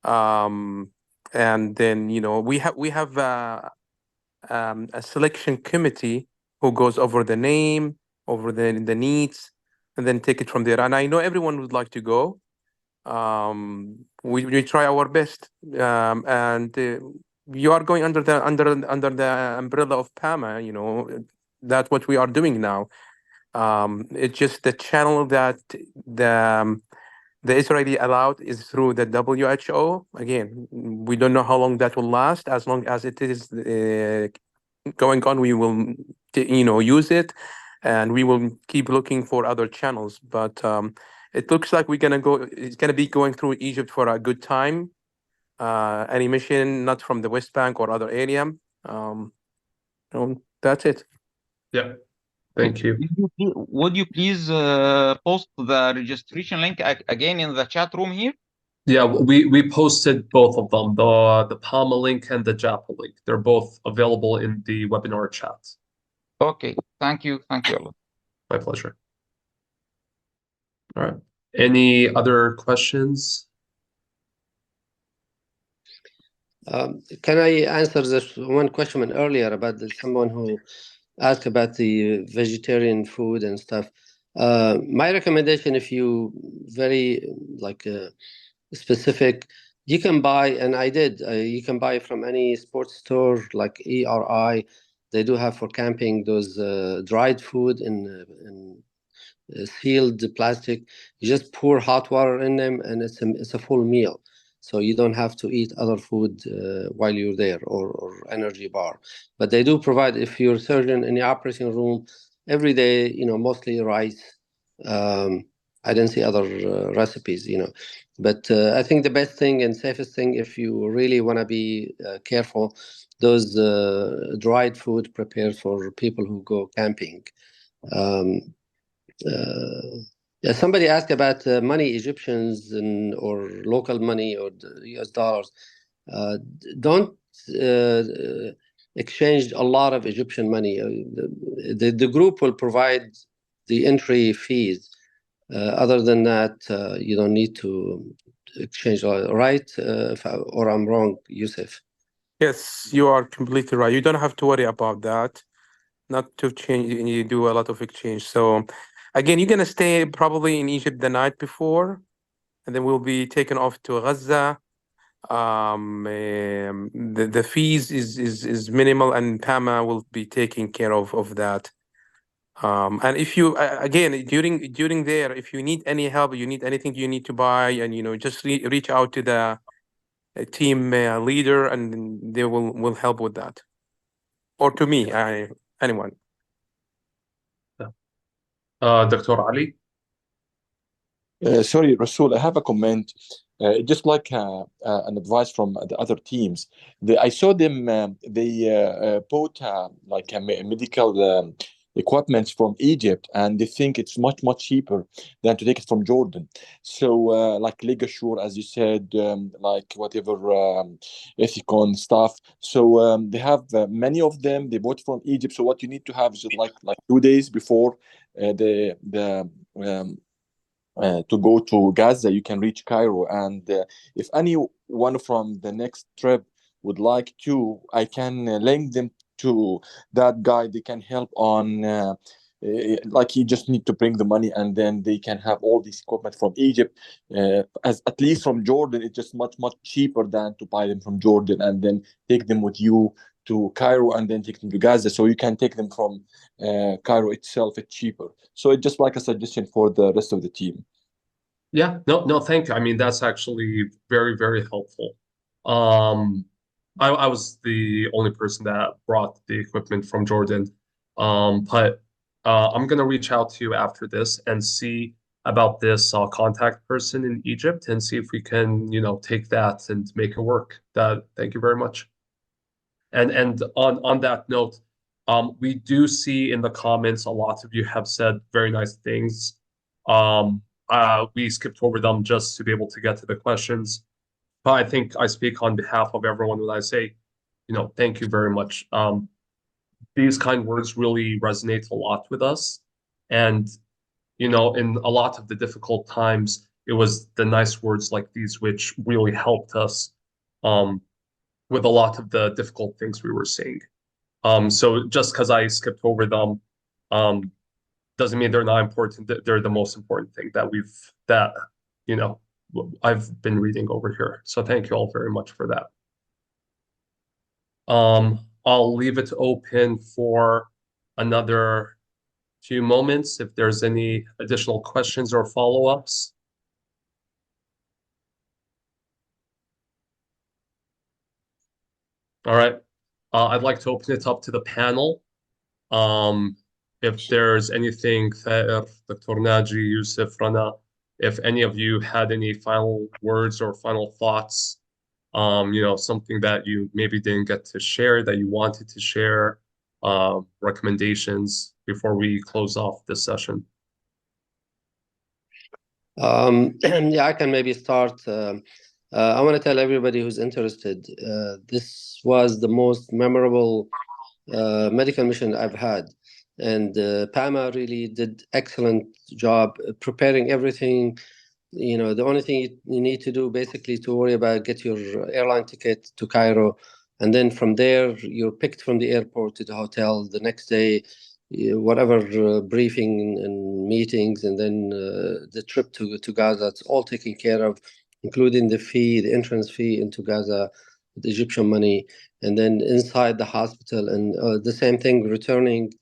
Speaker 2: and then we have a selection committee who goes over the name, over the needs, and then take it from there. And I know everyone would like to go. We try our best, and you are going under the umbrella of PAMA. That's what we are doing now. It's just the channel that the Israeli allowed is through the WHO. Again, we don't know how long that will last. As long as it is going on, we will use it, and we will keep looking for other channels. But it looks like it's gonna be going through Egypt for a good time. Any mission not from the West Bank or other area. That's it.
Speaker 1: Yeah. Thank you.
Speaker 8: Would you please post the registration link again in the chat room here?
Speaker 1: Yeah, we posted both of them, the PAMA link and the JAPA link. They're both available in the webinar chat.
Speaker 8: Okay, thank you a lot.
Speaker 1: My pleasure. All right. Any other questions?
Speaker 4: Can I answer this one question earlier about someone who asked about the vegetarian food and stuff? My recommendation, if you very specific, you can buy, and I did, you can buy from any sports store like ERI. They do have for camping those dried food in sealed plastic. You just pour hot water in them, and it's a full meal. So you don't have to eat other food while you're there, or energy bar. But they do provide, if you're a surgeon in the operating room, every day, mostly rice. I didn't see other recipes, But I think the best thing and safest thing, if you really want to be careful, those dried food prepared for people who go camping. Yeah, somebody asked about money, Egyptians or local money or the US dollars. Don't exchange a lot of Egyptian money. The group will provide the entry fees. Other than that, you don't need to exchange, right? Or I'm wrong, Yusuf?
Speaker 2: Yes, you are completely right. You don't have to worry about that. Not to change, you do a lot of exchange. So, again, you're gonna stay probably in Egypt the night before, and then we'll be taken off to Gaza. The fees is minimal, and Pama will be taking care of that. And if you again during there, if you need any help, you need anything you need to buy, and just reach out to the team leader, and they will help with that, or to me, anyone.
Speaker 1: Dr. Ali?
Speaker 6: Sorry, Rasul, I have a comment. Just like an advice from the other teams. I saw them, they bought like a medical equipment from Egypt, and they think it's much, much cheaper than to take it from Jordan. So, like Ligashore, as you said, like whatever Ethicon stuff. So, they have many of them. They bought from Egypt. So, what you need to have is like 2 days before to go to Gaza, you can reach Cairo. And if anyone from the next trip would like to, I can link them to that guy. They can help on, like, you just need to bring the money, and then they can have all this equipment from Egypt. As at least from Jordan, it's just much, much cheaper than to buy them from Jordan and then take them with you to Cairo and then take them to Gaza. So you can take them from Cairo itself. It's cheaper. So it's just like a suggestion for the rest of the team.
Speaker 1: Yeah, no, thank you. I mean, that's actually very, very helpful. Um, I was the only person that brought the equipment from Jordan. But I'm gonna reach out to you after this and see about this contact person in Egypt and see if we can, take that and make it work. Thank you very much. And on that note, we do see in the comments a lot of you have said very nice things. We skipped over them just to be able to get to the questions. But I think I speak on behalf of everyone when I say, thank you very much. These kind words really resonate a lot with us. And, in a lot of the difficult times, it was the nice words like these which really helped us with a lot of the difficult things we were seeing. So just because I skipped over them, doesn't mean they're not important. They're the most important thing that I've been reading over here. So thank you all very much for that. I'll leave it open for another few moments if there's any additional questions or follow-ups. All right. I'd like to open it up to the panel. If there's anything, Thaer, Dr. Naji, Yusuf, Rana, if any of you had any final words or final thoughts, something that you maybe didn't get to share that you wanted to share, recommendations before we close off this session.
Speaker 4: Yeah, I can maybe start. I want to tell everybody who's interested, this was the most memorable medical mission I've had. And Pama really did excellent job preparing everything the only thing you need to do basically to worry about, get your airline ticket to Cairo, and then from there you're picked from the airport to the hotel the next day, whatever briefing and meetings, and then the trip to Gaza. It's all taken care of, including the entrance fee into Gaza, the Egyptian money, and then inside the hospital, and the same thing returning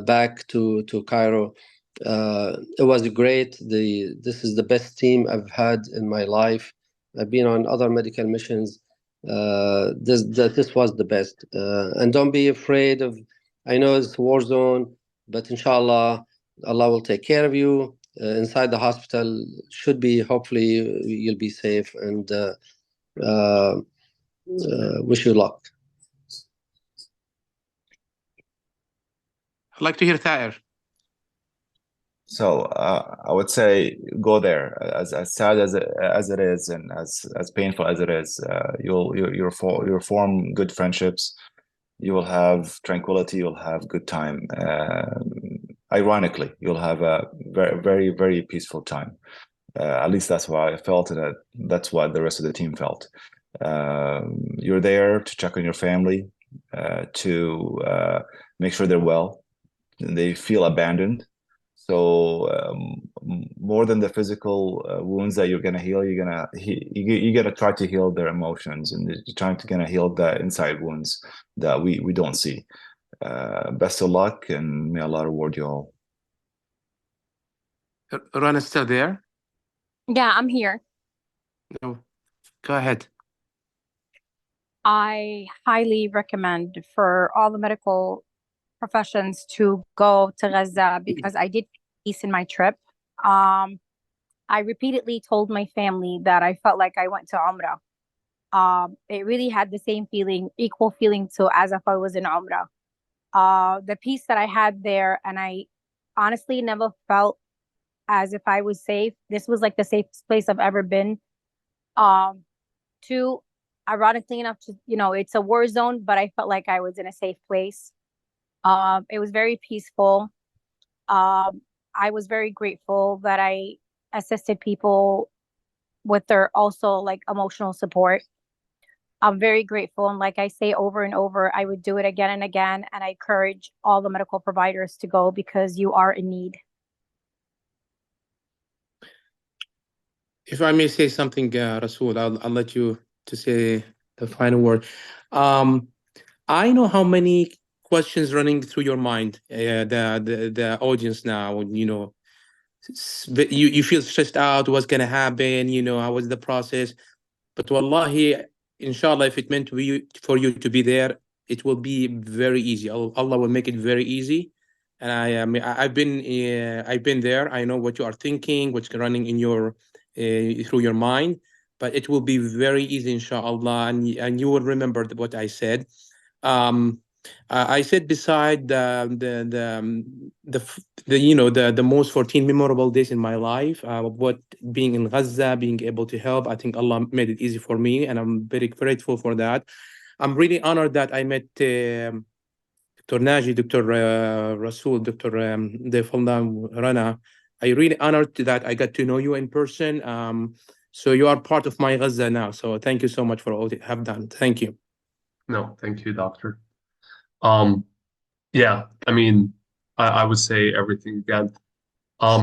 Speaker 4: back to Cairo. It was great. This is the best team I've had in my life. I've been on other medical missions. This was the best. And don't be afraid of. I know it's a war zone, but inshallah, Allah will take care of you. Inside the hospital should be. Hopefully, you'll be safe. And wish you luck.
Speaker 2: I'd like to hear Thayer.
Speaker 3: So I would say go there. As sad as it is, and as painful as it is, you'll form good friendships. You will have tranquility. You'll have good time. Ironically, you'll have a very, very, very peaceful time. At least that's what I felt, and that's what the rest of the team felt. You're there to check on your family, to make sure they're well. They feel abandoned. So more than the physical wounds that you're gonna heal, you're gonna try to heal their emotions, and you're trying to gonna heal the inside wounds that we don't see. Best of luck, and may Allah reward you all.
Speaker 2: Rana's still there?
Speaker 5: Yeah, I'm here.
Speaker 2: No, go ahead.
Speaker 9: I highly recommend for all the medical professions to go to Gaza because I did peace in my trip. I repeatedly told my family that I felt like I went to Umrah. It really had the same feeling, equal feeling to as if I was in Umrah. The peace that I had there, and I honestly never felt as if I was safe. This was like the safest place I've ever been. Ironically enough, it's a war zone, but I felt like I was in a safe place. It was very peaceful. I was very grateful that I assisted people with their also like emotional support. I'm very grateful. And like I say over and over, I would do it again and again. And I encourage all the medical providers to go because you are in need.
Speaker 2: If I may say something, Rasul, I'll let you to say the final word. I know how many questions running through your mind, the audience now. You feel stressed out. What's gonna happen? How was the process? But wallahi, inshallah, if it meant for you to be there, it will be very easy. Allah will make it very easy. And I've been there. I know what you are thinking, what's running in your through your mind. But it will be very easy, inshallah, and you will remember what I said. I said beside the most 14 memorable days in my life, what being in Gaza, being able to help, I think Allah made it easy for me, and I'm very grateful for that. I'm really honored that I met Dr. Naji, Dr. Rasul, Dr. Defalda Rana. I really honored that I got to know you in person. So you are part of my Gaza now. So thank you so much for all you have done. Thank you.
Speaker 1: No, thank you, Doctor. Yeah, I mean, I would say everything again.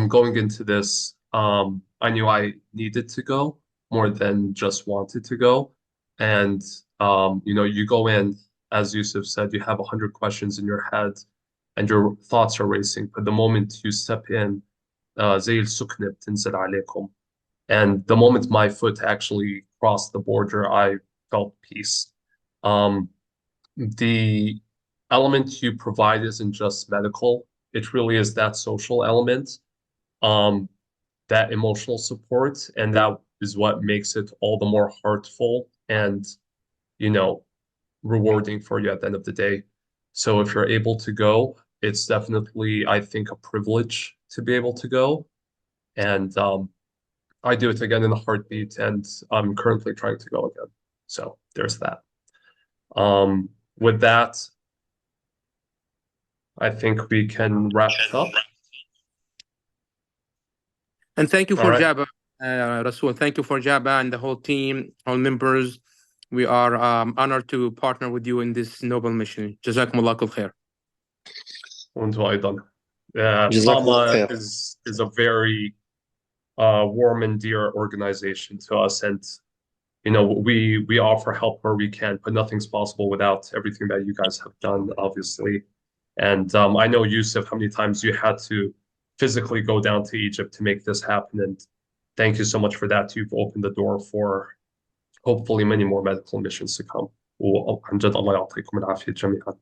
Speaker 1: Going into this, I knew I needed to go more than just wanted to go. And you go in, as Yusuf said, you have 100 questions in your head and your thoughts are racing. But the moment you step in, زي السكنة بتنزل عليكم. And the moment my foot actually crossed the border, I felt peace. The element you provide isn't just medical. It really is that social element, that emotional support, and that is what makes it all the more heartful and, rewarding for you at the end of the day. So if you're able to go, it's definitely, I think, a privilege to be able to go. And I do it again in a heartbeat, and I'm currently trying to go again. So there's that. With that, I think we can wrap it up.
Speaker 2: And thank you
Speaker 1: All
Speaker 2: for
Speaker 1: right.
Speaker 2: Jabba. Rasul, thank you for Jabba and the whole team, all members. We are honored to partner with you in this noble mission. Jazakumullah kul khair.
Speaker 1: وانتم أيضا.
Speaker 4: جزاكم الله
Speaker 1: PAMA
Speaker 4: خير.
Speaker 1: is a very warm and dear organization to us, and you know we offer help where we can, but nothing's possible without everything that you guys have done, obviously. And I know, Yusuf, how many times you had to physically go down to Egypt to make this happen, and thank you so much for that. You've opened the door for hopefully many more medical missions to come. وعن جد الله يعطيكم العافية جميعا.